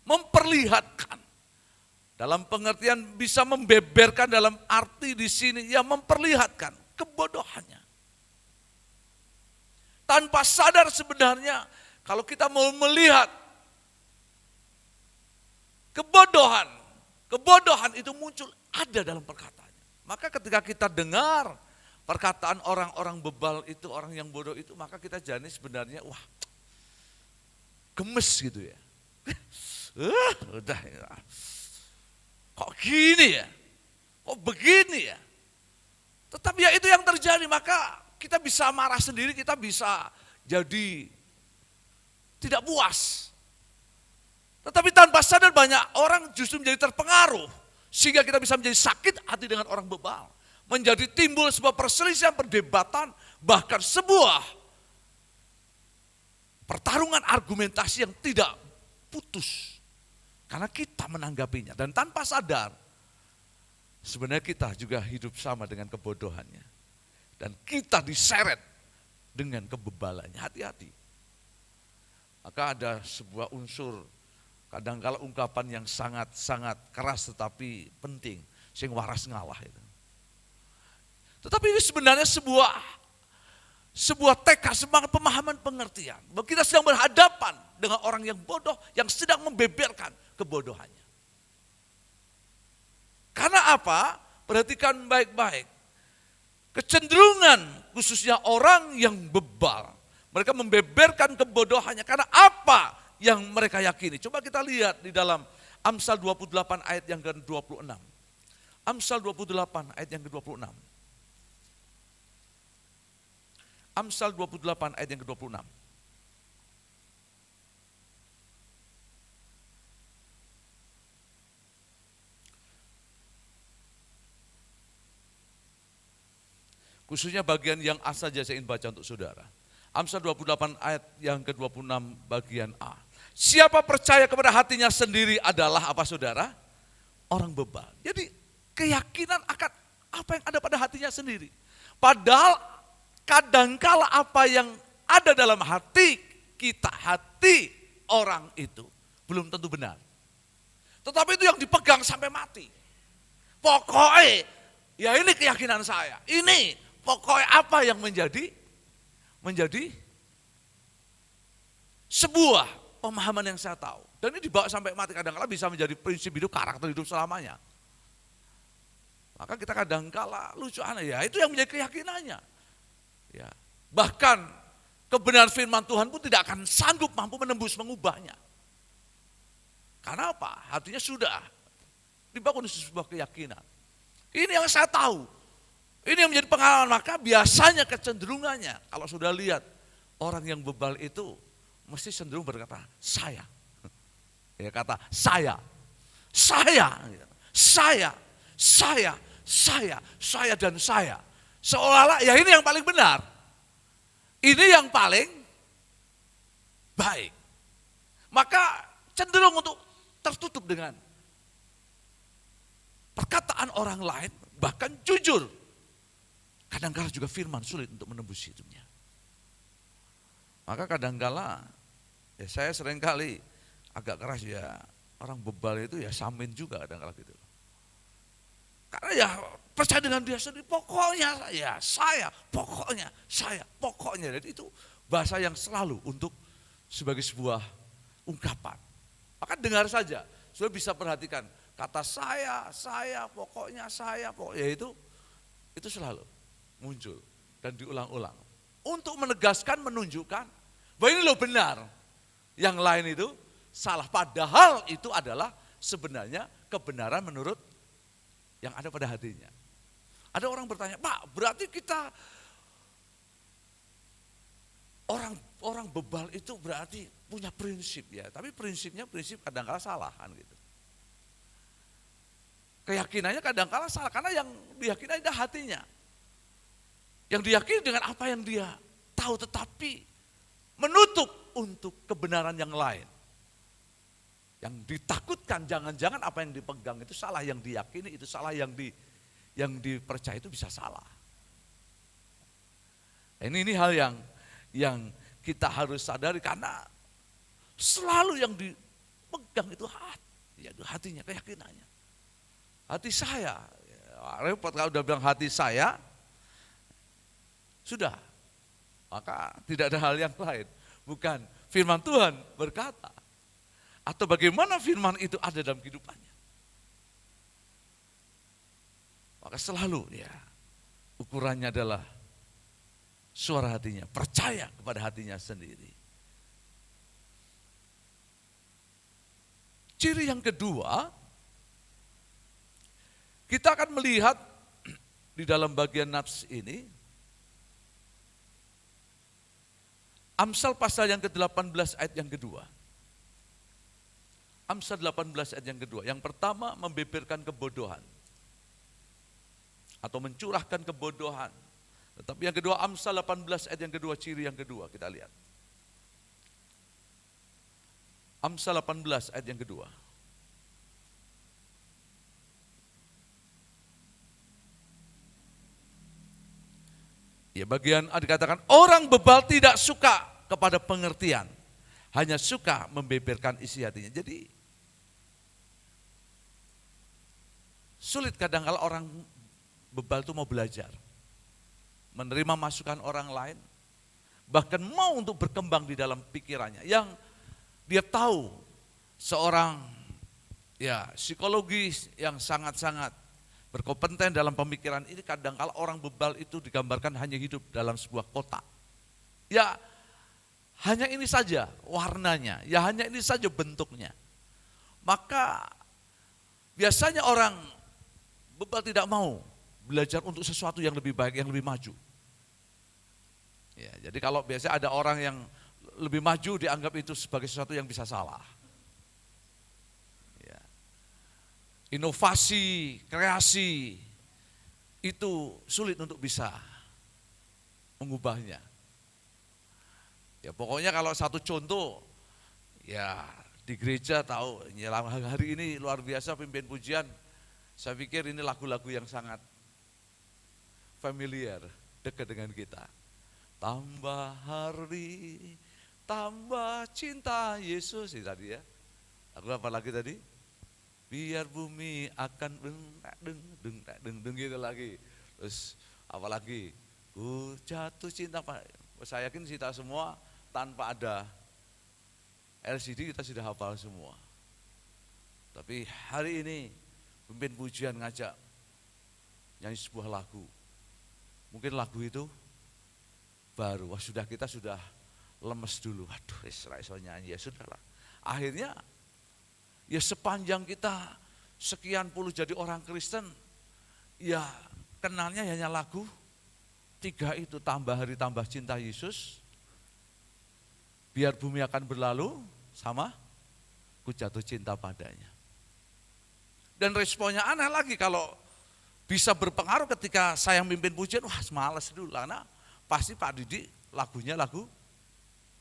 [SPEAKER 3] memperlihatkan. Dalam pengertian bisa membeberkan dalam arti di sini, ya memperlihatkan kebodohannya. Tanpa sadar sebenarnya kalau kita mau melihat Kebodohan, kebodohan itu muncul ada dalam perkataannya. Maka ketika kita dengar perkataan orang-orang bebal itu, orang yang bodoh itu, maka kita jadi sebenarnya wah gemes gitu ya. Udah ya. Kok gini ya? Kok begini ya? Tetapi ya itu yang terjadi, maka kita bisa marah sendiri, kita bisa jadi tidak puas. Tetapi tanpa sadar banyak orang justru menjadi terpengaruh. Sehingga kita bisa menjadi sakit hati dengan orang bebal. Menjadi timbul sebuah perselisihan, perdebatan, bahkan sebuah pertarungan argumentasi yang tidak putus. Karena kita menanggapinya. Dan tanpa sadar, sebenarnya kita juga hidup sama dengan kebodohannya. Dan kita diseret dengan kebebalannya. Hati-hati. Maka ada sebuah unsur, kadangkala ungkapan yang sangat-sangat keras tetapi penting. Sing waras ngalah itu. Tetapi ini sebenarnya sebuah tekad, semangat pemahaman pengertian. Bahwa kita sedang berhadapan dengan orang yang bodoh yang sedang membeberkan kebodohannya. Karena apa? Perhatikan baik-baik. Kecenderungan khususnya orang yang bebal. Mereka membeberkan kebodohannya karena apa yang mereka yakini. Coba kita lihat di dalam Amsal 28 ayat yang ke-26. Amsal 28 ayat yang ke-26. Amsal 28 ayat yang ke-26. Khususnya bagian yang A saja saya ingin baca untuk saudara. Amsal 28 ayat yang ke-26 bagian A. Siapa percaya kepada hatinya sendiri adalah apa saudara? Orang bebal. Jadi keyakinan akan apa yang ada pada hatinya sendiri. Padahal kadangkala apa yang ada dalam hati kita, hati orang itu belum tentu benar. Tetapi itu yang dipegang sampai mati. Pokoknya, ya ini keyakinan saya. Ini pokoknya apa yang menjadi sebuah pemahaman yang saya tahu. Dan ini dibawa sampai mati, kadang-kala bisa menjadi prinsip hidup, karakter hidup selamanya. Maka kita kadang-kala lucu aneh, ya itu yang menjadi keyakinannya. Ya, bahkan kebenaran firman Tuhan pun tidak akan sanggup mampu menembus, mengubahnya. Karena apa? Hatinya sudah dibangun sebuah keyakinan. Ini yang saya tahu. Ini yang menjadi pengalaman, maka biasanya kecenderungannya, kalau sudah lihat orang yang bebal itu, mesti cenderung berkata, saya. Ya kata, saya dan saya. Seolah-olah ya ini yang paling benar. Ini yang paling baik. Maka cenderung untuk tertutup dengan perkataan orang lain, bahkan jujur. Kadang-kala juga firman sulit untuk menembus hidupnya. Maka kadang-kala, ya saya seringkali agak keras ya, orang bebal itu ya samin juga kadang-kala gitu. Karena ya percaya dengan dia sendiri, pokoknya ya saya, pokoknya saya, pokoknya. Jadi itu bahasa yang selalu untuk sebagai sebuah ungkapan. Maka dengar saja, sudah bisa perhatikan kata saya, pokoknya itu selalu muncul dan diulang-ulang. Untuk menegaskan, menunjukkan bahwa ini loh benar. Yang lain itu salah. Padahal itu adalah sebenarnya kebenaran menurut yang ada pada hatinya. Ada orang bertanya, Pak berarti kita orang bebal itu berarti punya prinsip ya. Tapi prinsipnya prinsip kadang-kala salah kan gitu. Keyakinannya kadang-kala salah karena yang diyakini adalah hatinya. Yang diyakini dengan apa yang dia tahu tetapi menutup untuk kebenaran yang lain. Yang ditakutkan jangan-jangan apa yang dipegang itu salah, yang diyakini itu salah, yang dipercaya itu bisa salah. Ini hal yang kita harus sadari karena selalu yang dipegang itu hatinya, keyakinannya. Hati saya, repot kalau udah bilang hati saya, sudah, maka tidak ada hal yang lain. Bukan firman Tuhan berkata, atau bagaimana firman itu ada dalam kehidupannya. Maka selalu ya ukurannya adalah suara hatinya, percaya kepada hatinya sendiri. Ciri yang kedua, kita akan melihat di dalam bagian nafs ini, Amsal pasal yang ke-18 ayat yang kedua. Amsal 18 ayat yang kedua. Yang pertama, membeberkan kebodohan atau mencurahkan kebodohan. Tetapi yang kedua, Amsal 18 ayat yang kedua, ciri yang kedua kita lihat. Amsal 18 ayat yang kedua. Ya, bagian A dikatakan, orang bebal tidak suka kepada pengertian, hanya suka membeberkan isi hatinya. Jadi sulit kadang kalau orang bebal itu mau belajar, menerima masukan orang lain, bahkan mau untuk berkembang di dalam pikirannya. Yang dia tahu seorang ya psikologis yang sangat-sangat berkompeten dalam pemikiran ini, kadang kala orang bebal itu digambarkan hanya hidup dalam sebuah kota. Ya hanya ini saja warnanya, ya hanya ini saja bentuknya. Maka biasanya orang bebal tidak mau belajar untuk sesuatu yang lebih baik, yang lebih maju. Ya, jadi kalau biasa ada orang yang lebih maju dianggap itu sebagai sesuatu yang bisa salah. Ya. Inovasi, kreasi itu sulit untuk bisa mengubahnya. Ya pokoknya kalau satu contoh, ya di gereja tahu, ya, hari ini luar biasa pimpin pujian, saya pikir ini lagu-lagu yang sangat familiar, dekat dengan kita. Tambah hari, tambah cinta Yesus, ini tadi ya. Lagu apa lagi tadi? Biar bumi akan deng gitu lagi. Terus apa lagi? Ku jatuh cinta, saya yakin kita semua tanpa ada LCD kita sudah hafal semua. Tapi hari ini pimpin pujian ngajak nyanyi sebuah lagu. Mungkin lagu itu baru, kita sudah lemes dulu. Waduh, iso nyanyi, ya sudahlah. Akhirnya ya sepanjang kita sekian puluh jadi orang Kristen, ya kenalnya hanya lagu 3 itu, tambah hari tambah cinta Yesus, biar bumi akan berlalu, sama ku jatuh cinta padanya. Dan responnya aneh lagi kalau bisa berpengaruh ketika saya mimpin pujian, wah males dulu, karena pasti Pak Didi lagunya lagu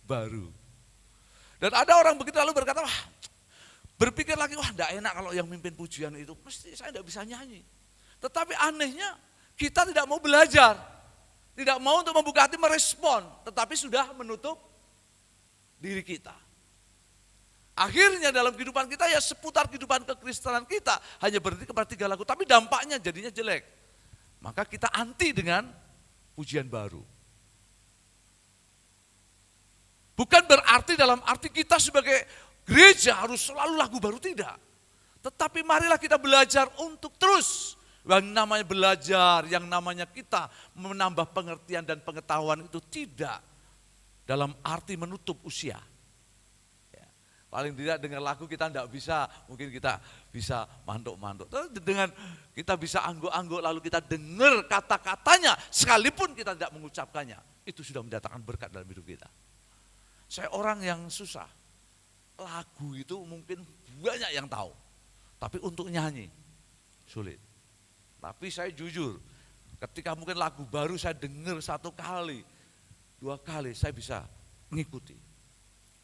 [SPEAKER 3] baru. Dan ada orang begitu lalu berkata, wah berpikir lagi, wah enggak enak kalau yang mimpin pujian itu, mesti saya enggak bisa nyanyi. Tetapi anehnya kita tidak mau belajar, tidak mau untuk membuka hati merespon, tetapi sudah menutup diri kita. Akhirnya dalam kehidupan kita ya seputar kehidupan kekristenan kita hanya berhenti kepada 3 lagu, tapi dampaknya jadinya jelek. Maka kita anti dengan pujian baru. Bukan berarti dalam arti kita sebagai gereja harus selalu lagu baru, tidak. Tetapi marilah kita belajar untuk terus. Yang namanya belajar, yang namanya kita menambah pengertian dan pengetahuan itu tidak dalam arti menutup usia. Paling tidak dengan lagu kita tidak bisa, mungkin kita bisa mantuk-mantuk. Dengan kita bisa angguk-angguk lalu kita dengar kata-katanya, sekalipun kita tidak mengucapkannya, itu sudah mendatangkan berkat dalam hidup kita. Saya orang yang susah, lagu itu mungkin banyak yang tahu, tapi untuk nyanyi sulit. Tapi saya jujur, ketika mungkin lagu baru saya dengar 1 kali, 2 kali, saya bisa mengikuti.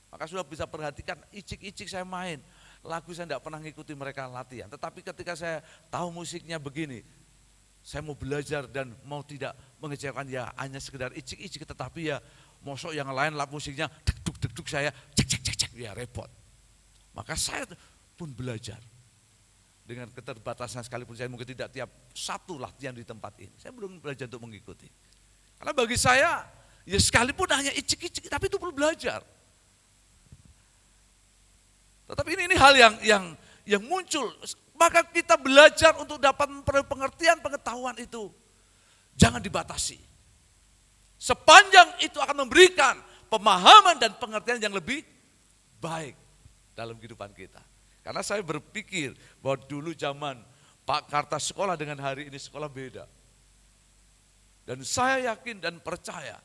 [SPEAKER 3] Maka sudah bisa perhatikan icik-icik saya main, lagu saya tidak pernah ngikuti mereka latihan. Tetapi ketika saya tahu musiknya begini, saya mau belajar dan mau tidak mengecewakan, ya hanya sekedar icik-icik, tetapi ya mosok yang lain lah musiknya deg-deg saya cek ya repot. Maka saya pun belajar dengan keterbatasan, sekalipun saya mungkin tidak tiap satu latihan di tempat ini, saya belum belajar untuk mengikuti. Karena bagi saya ya sekalipun hanya icik-icik, tapi itu perlu belajar. Tetapi ini hal yang muncul. Maka kita belajar untuk dapat memperoleh pengertian, pengetahuan itu. Jangan dibatasi. Sepanjang itu akan memberikan pemahaman dan pengertian yang lebih baik dalam kehidupan kita. Karena saya berpikir bahwa dulu zaman Pak Karta sekolah dengan hari ini sekolah beda. Dan saya yakin dan percaya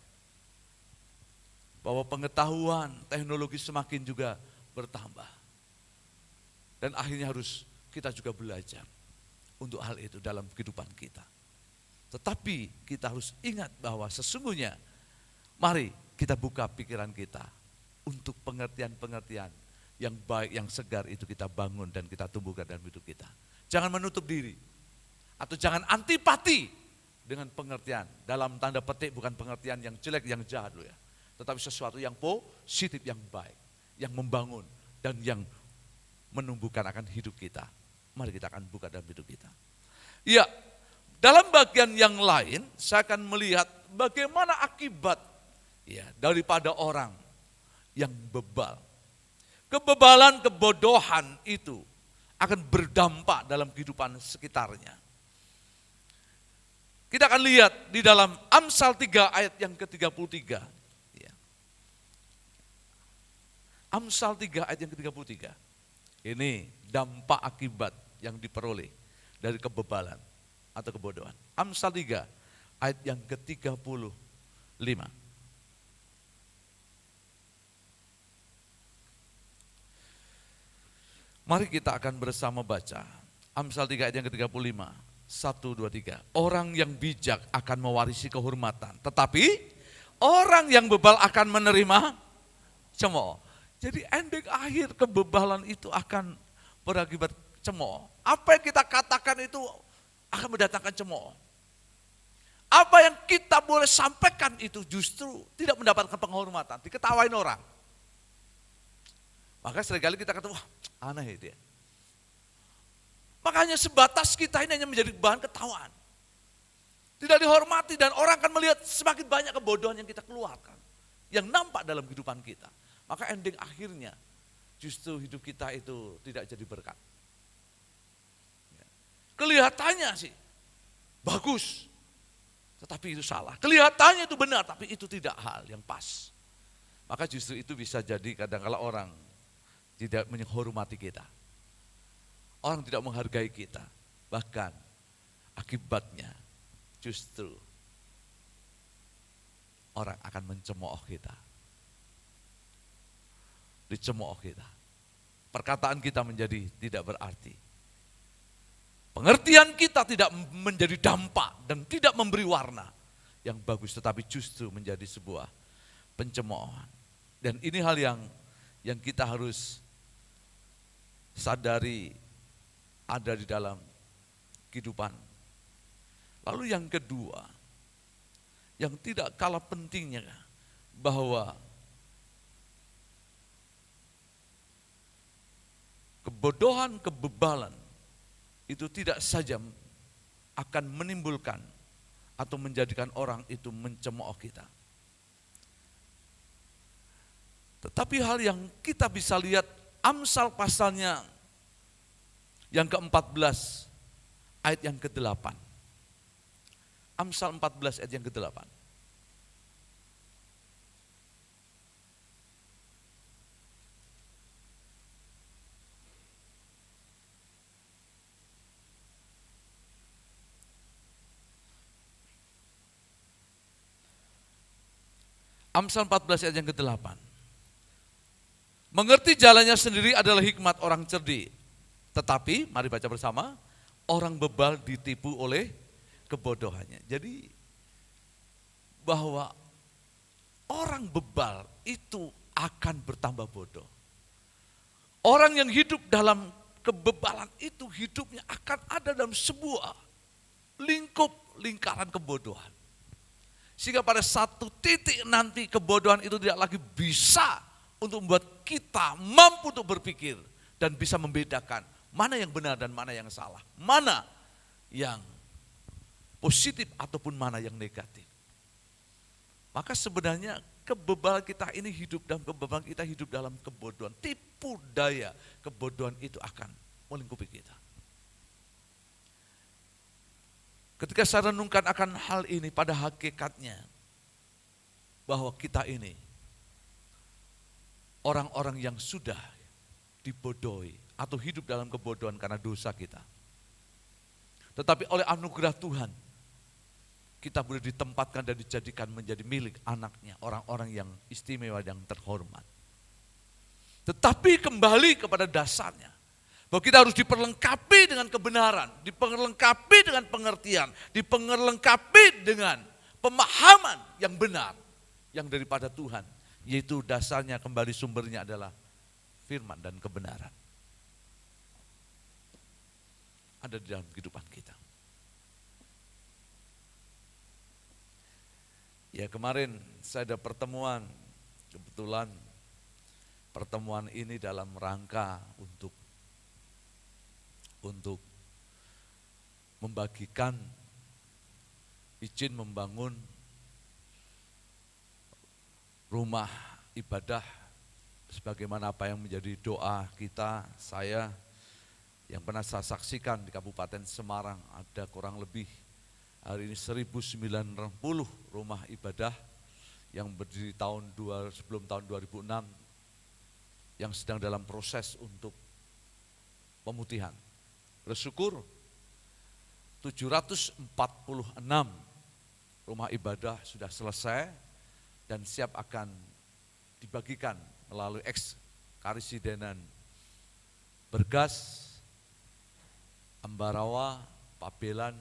[SPEAKER 3] bahwa pengetahuan, teknologi semakin juga bertambah. Dan akhirnya harus kita juga belajar untuk hal itu dalam kehidupan kita. Tetapi kita harus ingat bahwa sesungguhnya mari kita buka pikiran kita untuk pengertian-pengertian yang baik, yang segar itu kita bangun dan kita tumbuhkan dalam hidup kita. Jangan menutup diri atau jangan antipati dengan pengertian. Dalam tanda petik bukan pengertian yang jelek, yang jahat loh ya. Tetapi sesuatu yang positif, yang baik, yang membangun dan yang menumbuhkan akan hidup kita. Mari kita akan buka dalam hidup kita. Ya, dalam bagian yang lain saya akan melihat bagaimana akibat ya daripada orang yang bebal. Kebebalan, kebodohan itu akan berdampak dalam kehidupan sekitarnya. Kita akan lihat di dalam Amsal 3 ayat yang ke-33. Ya. Amsal 3 ayat yang ke-33. Ini dampak akibat yang diperoleh dari kebebalan atau kebodohan. Amsal 3 ayat yang ke-35. Mari kita akan bersama baca. Amsal 3 ayat yang ke-35. 1, 2, 3. Orang yang bijak akan mewarisi kehormatan. Tetapi orang yang bebal akan menerima cemooh. Jadi ending akhir kebebalan itu akan berakibat cemooh. Apa yang kita katakan itu akan mendatangkan cemooh. Apa yang kita boleh sampaikan itu justru tidak mendapatkan penghormatan, diketawain orang. Maka seringkali kita kata, wah aneh itu ya. Makanya sebatas kita ini hanya menjadi bahan ketawaan. Tidak dihormati dan orang akan melihat semakin banyak kebodohan yang kita keluarkan. Yang nampak dalam kehidupan kita. Maka ending akhirnya justru hidup kita itu tidak jadi berkat. Kelihatannya sih bagus, tetapi itu salah. Kelihatannya itu benar, tapi itu tidak hal yang pas. Maka justru itu bisa jadi kadang-kala orang tidak menghormati kita. Orang tidak menghargai kita. Bahkan akibatnya justru orang akan mencemooh kita. Dicemooh kita. Perkataan kita menjadi tidak berarti. Pengertian kita tidak menjadi dampak dan tidak memberi warna yang bagus, tetapi justru menjadi sebuah pencemoohan. Dan ini hal yang kita harus sadari ada di dalam kehidupan. Lalu yang kedua, yang tidak kalah pentingnya, bahwa kebodohan, kebebalan itu tidak saja akan menimbulkan atau menjadikan orang itu mencemooh kita. Tetapi hal yang kita bisa lihat Amsal pasalnya yang ke-14 ayat yang ke-8. Amsal 14 ayat yang ke-8. Amsal 14 ayat yang ke-8. Mengerti jalannya sendiri adalah hikmat orang cerdik. Tetapi, mari baca bersama, orang bebal ditipu oleh kebodohannya. Jadi, bahwa orang bebal itu akan bertambah bodoh. Orang yang hidup dalam kebebalan itu hidupnya akan ada dalam sebuah lingkaran kebodohan. Sehingga pada satu titik nanti kebodohan itu tidak lagi bisa untuk membuat kita mampu untuk berpikir dan bisa membedakan mana yang benar dan mana yang salah, mana yang positif ataupun mana yang negatif. Maka sebenarnya kebebalan kita ini hidup dalam kebebalan, kita hidup dalam kebodohan. Tipu daya kebodohan itu akan melingkupi kita. Ketika saya renungkan akan hal ini, pada hakikatnya bahwa kita ini orang-orang yang sudah dibodohi atau hidup dalam kebodohan karena dosa kita. Tetapi oleh anugerah Tuhan, kita boleh ditempatkan dan dijadikan menjadi milik anaknya, orang-orang yang istimewa, yang terhormat. Tetapi kembali kepada dasarnya, bahwa kita harus diperlengkapi dengan kebenaran, diperlengkapi dengan pengertian, diperlengkapi dengan pemahaman yang benar, yang daripada Tuhan. Yaitu dasarnya kembali sumbernya adalah firman dan kebenaran. Ada di dalam kehidupan kita. Ya, kemarin saya ada pertemuan, kebetulan pertemuan ini dalam rangka untuk membagikan izin membangun rumah ibadah sebagaimana apa yang menjadi doa kita, saya yang pernah saya saksikan di Kabupaten Semarang. Ada kurang lebih hari ini 1090 rumah ibadah yang berdiri sebelum tahun 2006 yang sedang dalam proses untuk pemutihan. Bersyukur 746 rumah ibadah sudah selesai dan siap akan dibagikan melalui Karisidenan Bergas, Ambarawa, Pabelan,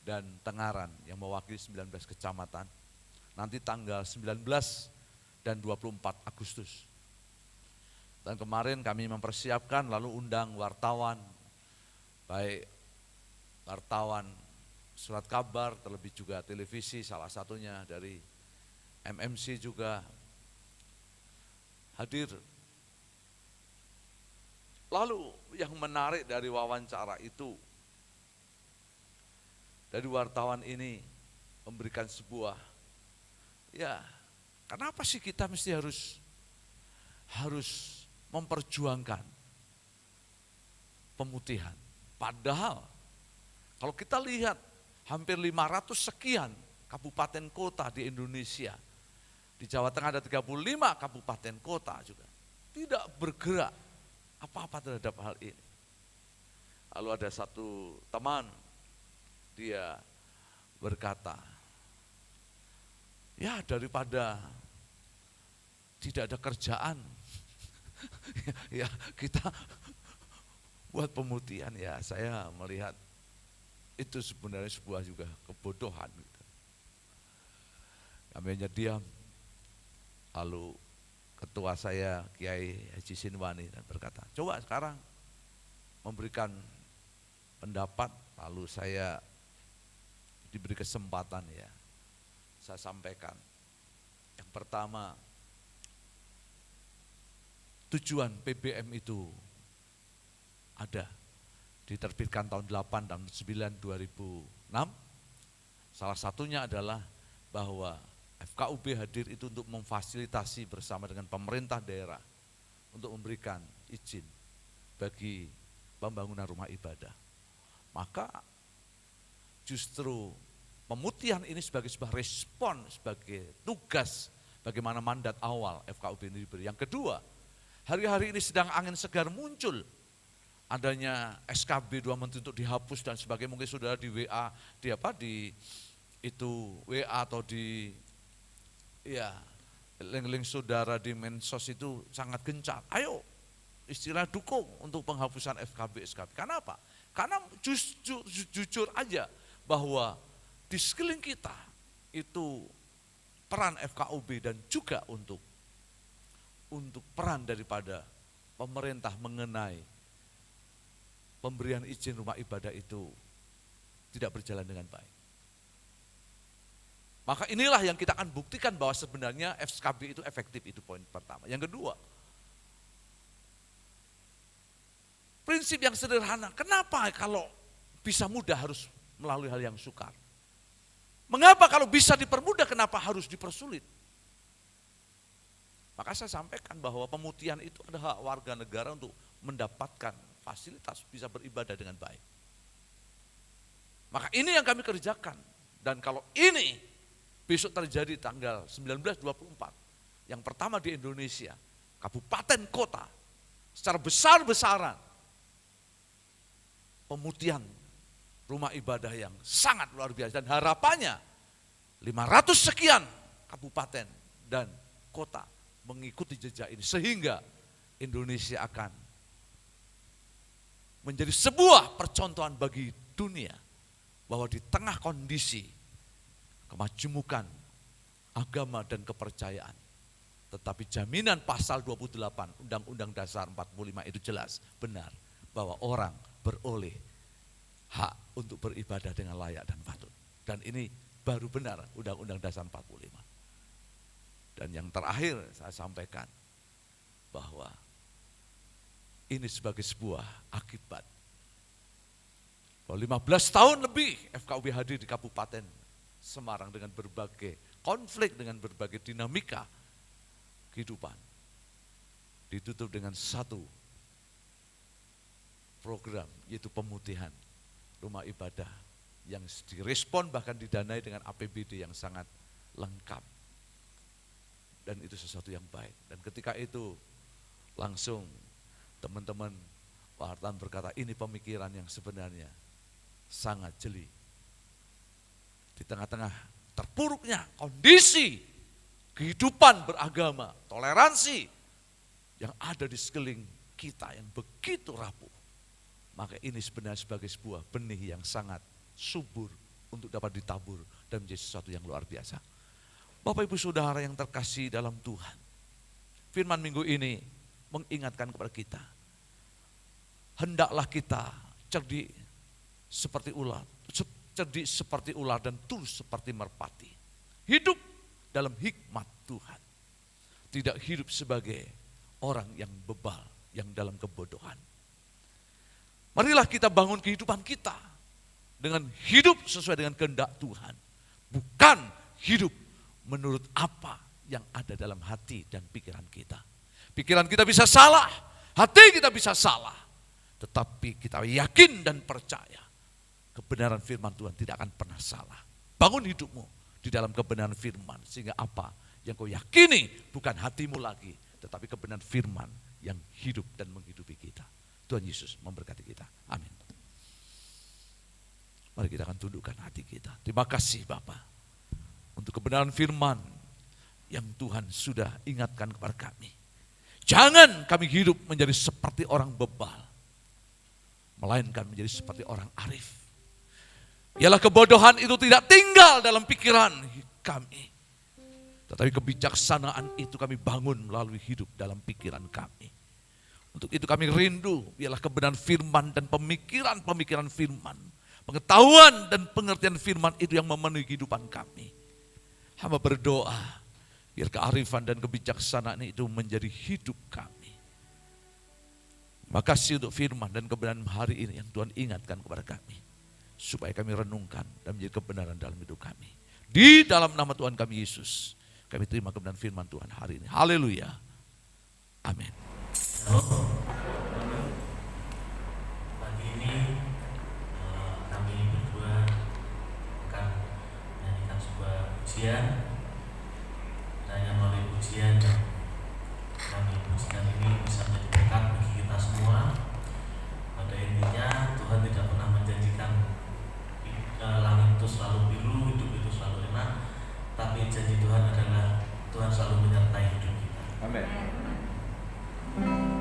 [SPEAKER 3] dan Tengaran yang mewakili 19 kecamatan. Nanti tanggal 19 dan 24 Agustus. Dan kemarin kami mempersiapkan lalu undang wartawan, baik wartawan surat kabar, terlebih juga televisi, salah satunya dari MMC juga hadir. Lalu yang menarik dari wawancara itu, dari wartawan ini memberikan sebuah, ya kenapa sih kita mesti harus memperjuangkan pemutihan? Padahal kalau kita lihat hampir 500 sekian kabupaten kota di Indonesia, di Jawa Tengah ada 35 kabupaten kota juga, tidak bergerak apa-apa terhadap hal ini. Lalu ada satu teman, dia berkata, ya daripada tidak ada kerjaan, ya kita buat pemutihan. Ya saya melihat itu sebenarnya sebuah juga kebodohan. Kami hanya diam. Lalu ketua saya Kiai Haji Sinwani dan berkata, coba sekarang memberikan pendapat. Lalu saya diberi kesempatan, ya saya sampaikan. Yang pertama, tujuan PBM itu ada, diterbitkan tahun 8 dan 9 2006. Salah satunya adalah bahwa FKUB hadir itu untuk memfasilitasi bersama dengan pemerintah daerah untuk memberikan izin bagi pembangunan rumah ibadah. Maka justru pemutihan ini sebagai sebuah respon, sebagai tugas bagaimana mandat awal FKUB ini diberi. Yang kedua, hari-hari ini sedang angin segar muncul, adanya SKB 2 Menteri untuk dihapus dan sebagainya. Mungkin saudara di WA, WA atau di link-link saudara di Mensos itu sangat gencar. Ayo istilah dukung untuk penghapusan SKB. Kenapa? Karena jujur aja bahwa di sekeliling kita itu peran FKUB dan juga untuk peran daripada pemerintah mengenai pemberian izin rumah ibadah itu tidak berjalan dengan baik. Maka inilah yang kita akan buktikan bahwa sebenarnya SKB itu efektif, itu poin pertama. Yang kedua, prinsip yang sederhana, kenapa kalau bisa mudah harus melalui hal yang sukar? Mengapa kalau bisa dipermudah, kenapa harus dipersulit? Maka saya sampaikan bahwa pemutihan itu adalah hak warga negara untuk mendapatkan fasilitas bisa beribadah dengan baik. Maka ini yang kami kerjakan. Dan kalau ini besok terjadi tanggal 19-24, yang pertama di Indonesia, kabupaten kota, secara besar-besaran, pemutihan rumah ibadah yang sangat luar biasa. Dan harapannya 500 sekian kabupaten dan kota mengikuti jejak ini. Sehingga Indonesia akan menjadi sebuah percontohan bagi dunia bahwa di tengah kondisi kemajemukan agama dan kepercayaan, tetapi jaminan pasal 28 Undang-Undang Dasar 45 itu jelas benar bahwa orang beroleh hak untuk beribadah dengan layak dan patut. Dan ini baru benar Undang-Undang Dasar 45. Dan yang terakhir saya sampaikan bahwa ini sebagai sebuah akibat. 15 tahun lebih FKUB hadir di Kabupaten Semarang dengan berbagai konflik, dengan berbagai dinamika kehidupan. Ditutup dengan satu program, yaitu pemutihan rumah ibadah yang direspon bahkan didanai dengan APBD yang sangat lengkap. Dan itu sesuatu yang baik. Dan ketika itu langsung teman-teman wartawan berkata, ini pemikiran yang sebenarnya sangat jeli. Di tengah-tengah terpuruknya kondisi kehidupan beragama, toleransi yang ada di sekeliling kita yang begitu rapuh. Maka ini sebenarnya sebagai sebuah benih yang sangat subur untuk dapat ditabur dan menjadi sesuatu yang luar biasa. Bapak Ibu Saudara yang terkasih dalam Tuhan, firman minggu ini mengingatkan kepada kita, hendaklah kita cerdik seperti ular dan tulus seperti merpati. Hidup dalam hikmat Tuhan. Tidak hidup sebagai orang yang bebal, yang dalam kebodohan. Marilah kita bangun kehidupan kita dengan hidup sesuai dengan kehendak Tuhan. Bukan hidup menurut apa yang ada dalam hati dan pikiran kita. Pikiran kita bisa salah, hati kita bisa salah. Tetapi kita yakin dan percaya kebenaran firman Tuhan tidak akan pernah salah. Bangun hidupmu di dalam kebenaran firman. Sehingga apa yang kau yakini bukan hatimu lagi, tetapi kebenaran firman yang hidup dan menghidupi kita. Tuhan Yesus memberkati kita. Amin. Mari kita akan tundukkan hati kita. Terima kasih Bapa untuk kebenaran firman yang Tuhan sudah ingatkan kepada kami. Jangan kami hidup menjadi seperti orang bebal, melainkan menjadi seperti orang arif. Ialah kebodohan itu tidak tinggal dalam pikiran kami, tetapi kebijaksanaan itu kami bangun melalui hidup dalam pikiran kami. Untuk itu kami rindu, ialah kebenaran firman dan pemikiran-pemikiran firman, pengetahuan dan pengertian firman itu yang memenuhi kehidupan kami. Hamba berdoa, biar kearifan dan kebijaksanaan itu menjadi hidup kami. Terima kasih untuk firman dan kebenaran hari ini yang Tuhan ingatkan kepada kami, supaya kami renungkan dan menjadi kebenaran dalam hidup kami. Di dalam nama Tuhan kami Yesus, kami terima kebenaran firman Tuhan hari ini. Haleluya. Amin.
[SPEAKER 5] Pagi ini kami berdua akan menyanyikan sebuah pujian. Hanya melalui pujian yang kami pujikan ini bisa menjadi berkat bagi kita semua. Pada intinya Tuhan tidak pernah menjanjikan langit itu selalu biru, hidup itu selalu enak, tapi janji Tuhan adalah Tuhan selalu menyertai hidup kita.
[SPEAKER 3] Amin.
[SPEAKER 4] Berikan kekuatan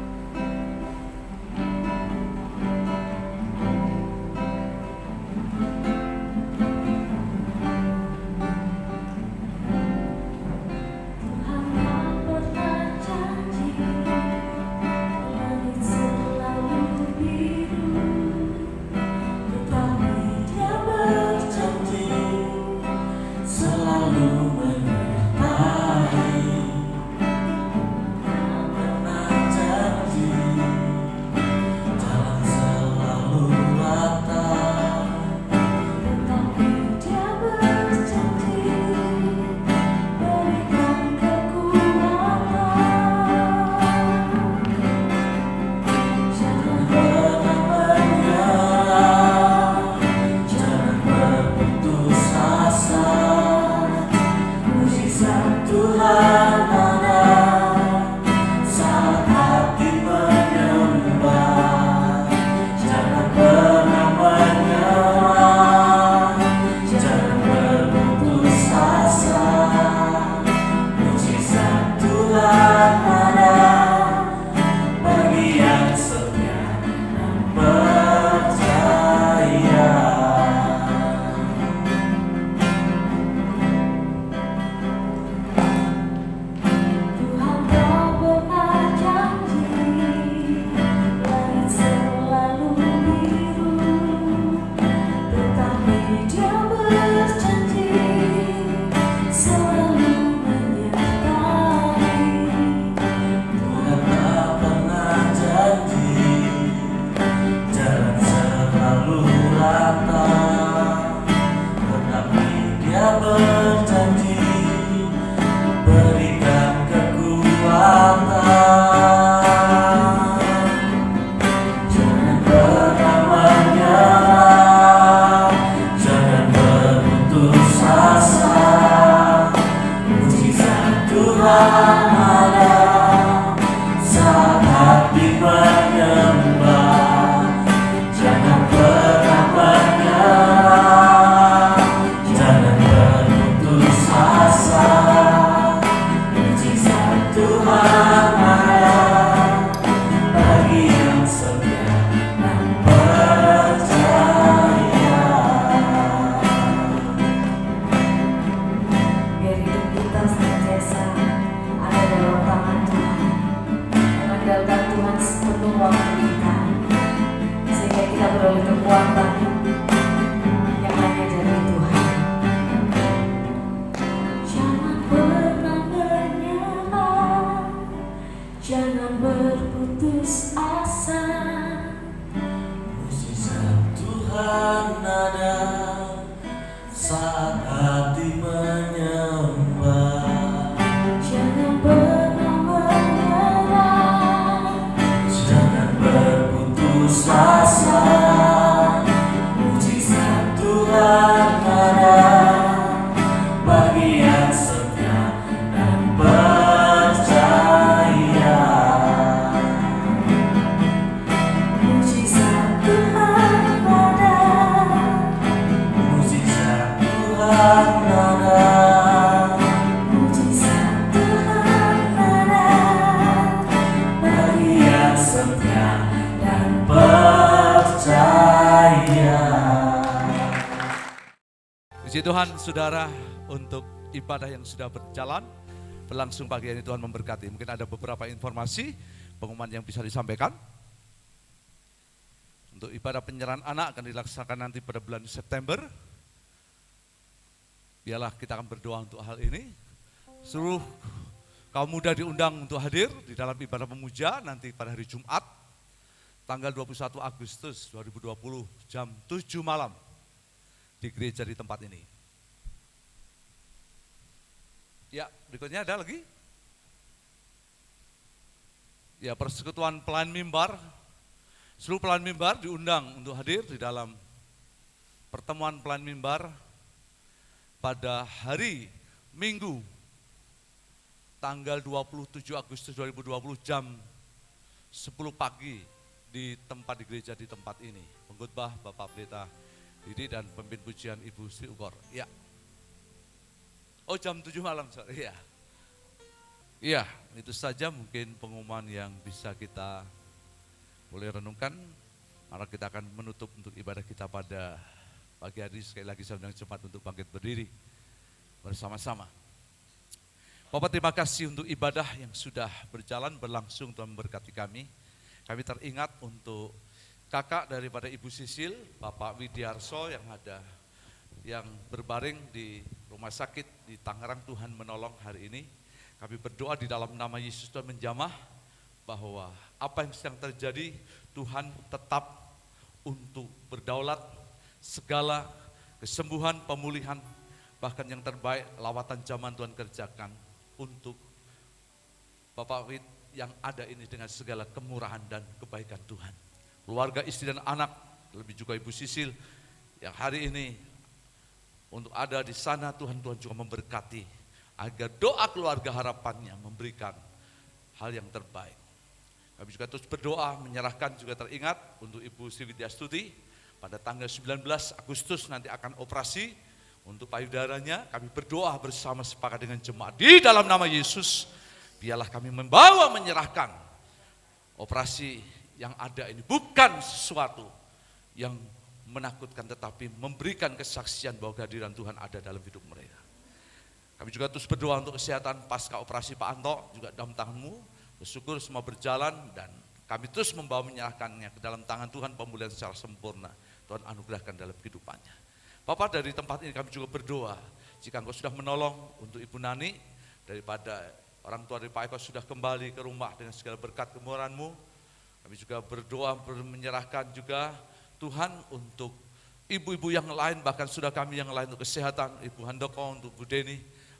[SPEAKER 5] Tuhan ada saat hati menyembah. Jangan pernah menyerah, jangan berputus asa. Mujizat Tuhan ada bagi yang setia dan percaya.
[SPEAKER 2] Biar hidup kita senantiasa ada dalam tangan Tuhan, mengandalkan Tuhan sepenuh waktu kita, sehingga kita beroleh kekuatan yang hanya dari Tuhan. Jangan pernah menyerah, jangan berputus asa.
[SPEAKER 5] Mujizat Tuhan ada saat hati menyembah.
[SPEAKER 2] Jangan pernah menyerah,
[SPEAKER 5] Jangan berputus asa. Mujizat Tuhan ada bagi yang setia dan percaya.
[SPEAKER 2] mujizat Tuhan ada.
[SPEAKER 5] Mujizat Tuhan ada
[SPEAKER 2] Mujizat Tuhan ada
[SPEAKER 5] bagi yang setia dan percaya.
[SPEAKER 3] Puji Tuhan saudara untuk ibadah yang sudah berjalan, berlangsung pagi ini Tuhan memberkati. Mungkin ada beberapa informasi, pengumuman yang bisa disampaikan. Untuk ibadah penyerahan anak akan dilaksanakan nanti pada bulan September. Biarlah kita akan berdoa untuk hal ini. Seluruh kaum muda diundang untuk hadir di dalam ibadah pemuja nanti pada hari Jumat, tanggal 21 Agustus 2020 jam 7 malam di gereja di tempat ini. Ya, berikutnya ada lagi. Ya, persekutuan pelayan mimbar. Seluruh pelayan mimbar diundang untuk hadir di dalam pertemuan pelayan mimbar pada hari Minggu tanggal 27 Agustus 2020 jam 10 pagi di tempat di gereja di tempat ini. Pengkhotbah Bapak Pendeta Didi dan pemimpin pujian Ibu Sri Ukor. Ya. Oh, jam 7 malam, sorry. Ya. Iya, itu saja mungkin pengumuman yang bisa kita boleh renungkan. Maka kita akan menutup untuk ibadah kita pada pagi hari. Sekali lagi saya undang jemaat untuk bangkit berdiri bersama-sama. Bapak, terima kasih untuk ibadah yang sudah berjalan, berlangsung, Tuhan memberkati kami. Kami teringat untuk kakak daripada Ibu Sisil, Bapak Widiarso yang berbaring di rumah sakit di Tangerang. Tuhan menolong hari ini. Kami berdoa di dalam nama Yesus, Tuhan menjamah bahwa apa yang sedang terjadi, Tuhan tetap untuk berdaulat. Segala kesembuhan, pemulihan, bahkan yang terbaik lawatan zaman Tuhan kerjakan untuk Bapak Wid yang ada ini dengan segala kemurahan dan kebaikan Tuhan. Keluarga, istri dan anak, lebih juga Ibu Sisil yang hari ini untuk ada di sana, Tuhan juga memberkati agar doa keluarga harapannya memberikan hal yang terbaik. Kami juga terus berdoa, menyerahkan juga teringat untuk Ibu Sri Widyastuti pada tanggal 19 Agustus nanti akan operasi untuk payudaranya. Kami berdoa bersama sepakat dengan jemaat di dalam nama Yesus. Biarlah kami membawa menyerahkan operasi yang ada ini bukan sesuatu yang menakutkan, tetapi memberikan kesaksian bahwa kehadiran Tuhan ada dalam hidup mereka. Kami juga terus berdoa untuk kesehatan pasca operasi Pak Anto, juga dalam tangan-Mu. Bersyukur semua berjalan dan kami terus membawa menyerahkannya ke dalam tangan Tuhan, pemulihan secara sempurna. Tuhan anugerahkan dalam kehidupannya. Bapak, dari tempat ini kami juga berdoa, jika Engkau sudah menolong untuk Ibu Nani, daripada orang tua dari Pak Eko sudah kembali ke rumah dengan segala berkat kemurahan-Mu. Kami juga berdoa, menyerahkan juga Tuhan untuk ibu-ibu yang lain, bahkan sudah kami yang lain untuk kesehatan, Ibu Handoko, untuk Bu Deni.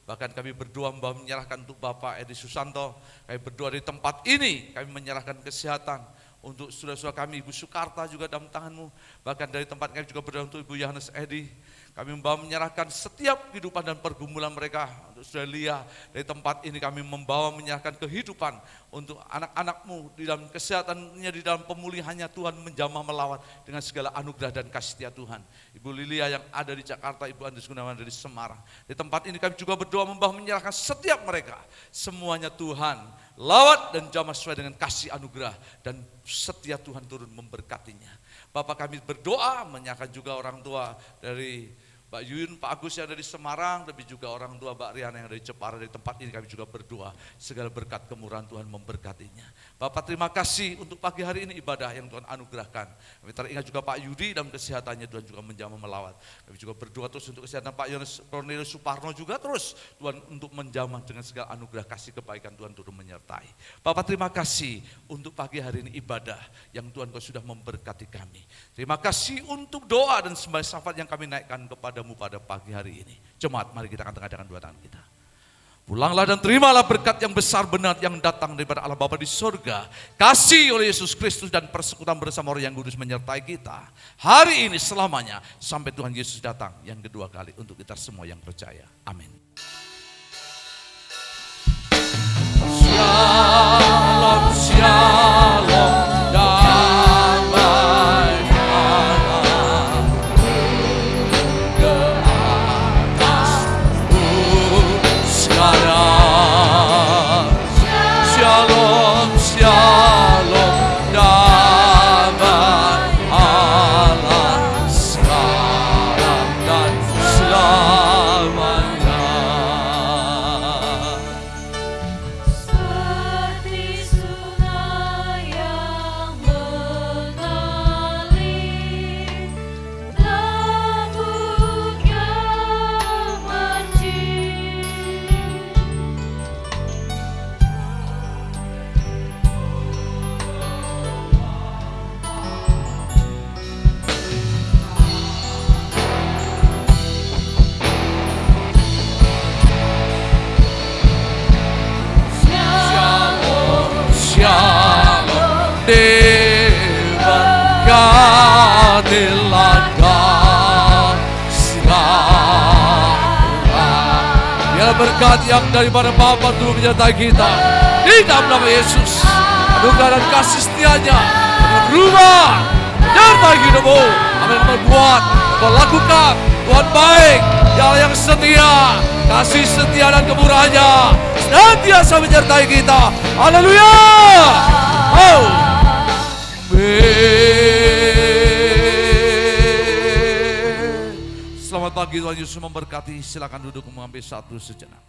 [SPEAKER 3] Bahkan kami berdoa membawa menyerahkan untuk Bapak Edi Susanto. Kami berdoa di tempat ini, kami menyerahkan kesehatan untuk saudara-saudara kami, Ibu Sukarta juga dalam tangan-Mu. Bahkan dari tempat kami juga berdoa untuk Ibu Yohanes Edi. Kami membawa menyerahkan setiap kehidupan dan pergumulan mereka, untuk Saudara Lia. Dari tempat ini kami membawa menyerahkan kehidupan untuk anak-anak-Mu di dalam kesehatannya, di dalam pemulihannya Tuhan menjamah melawat dengan segala anugerah dan kasih setia Tuhan. Ibu Lilia yang ada di Jakarta, Ibu Andres Gunawan dari Semarang. Di tempat ini kami juga berdoa membawa menyerahkan setiap mereka. Semuanya Tuhan lawat dan jamah sesuai dengan kasih anugerah dan setia Tuhan turun memberkatinya. Bapak kami berdoa menyerahkan juga orang tua dari Mbak Yuyun, Pak Agus yang dari Semarang, lebih juga orang tua Mbak Riana yang dari Jepara. Dari tempat ini kami juga berdoa, segala berkat kemurahan Tuhan memberkatinya. Bapak terima kasih untuk pagi hari ini ibadah yang Tuhan anugerahkan. Kami teringat juga Pak Yudi dalam kesehatannya, Tuhan juga menjamah melawat. Kami juga berdoa terus untuk kesehatan Pak Yones Cornelius Suparno juga terus Tuhan untuk menjamah dengan segala anugerah kasih kebaikan Tuhan turun menyertai. Bapak terima kasih untuk pagi hari ini ibadah yang Tuhan Kau sudah memberkati kami. Terima kasih untuk doa dan sembah syafaat yang kami naikkan kepadamu pada pagi hari ini. Jemaat, mari kita akan tengahkan dua tangan kita. Pulanglah dan terimalah berkat yang besar benar yang datang daripada Allah Bapa di surga. Kasih oleh Yesus Kristus dan persekutuan bersama Roh yang Kudus menyertai kita. Hari ini selamanya sampai Tuhan Yesus datang yang kedua kali untuk kita semua yang percaya. Amin. Shalom, shalom, damai Allah ke atasmu sekarang. Shalom, shalom, damai Allah sekarang dan selamanya.
[SPEAKER 4] Seperti sungai yang mengalir, tabutnya mercik.
[SPEAKER 3] Shalom, shalom, diberkatilah kau sekarang. Biar berkat yang daripada Bapa Tuhan menyertai kita di dalam nama Yesus. Anugerah dan kasih setianya berubah menyertai hidupmu. Apa yang Tuhan buat, Tuhan lakukan. Tuhan baik, Dia yang setia, kasih setia dan kemurahannya senantiasa menyertai kita. Haleluya. Oh. Selamat pagi, Tuhan Yesus memberkati. Silakan duduk mengambil satu sejenak.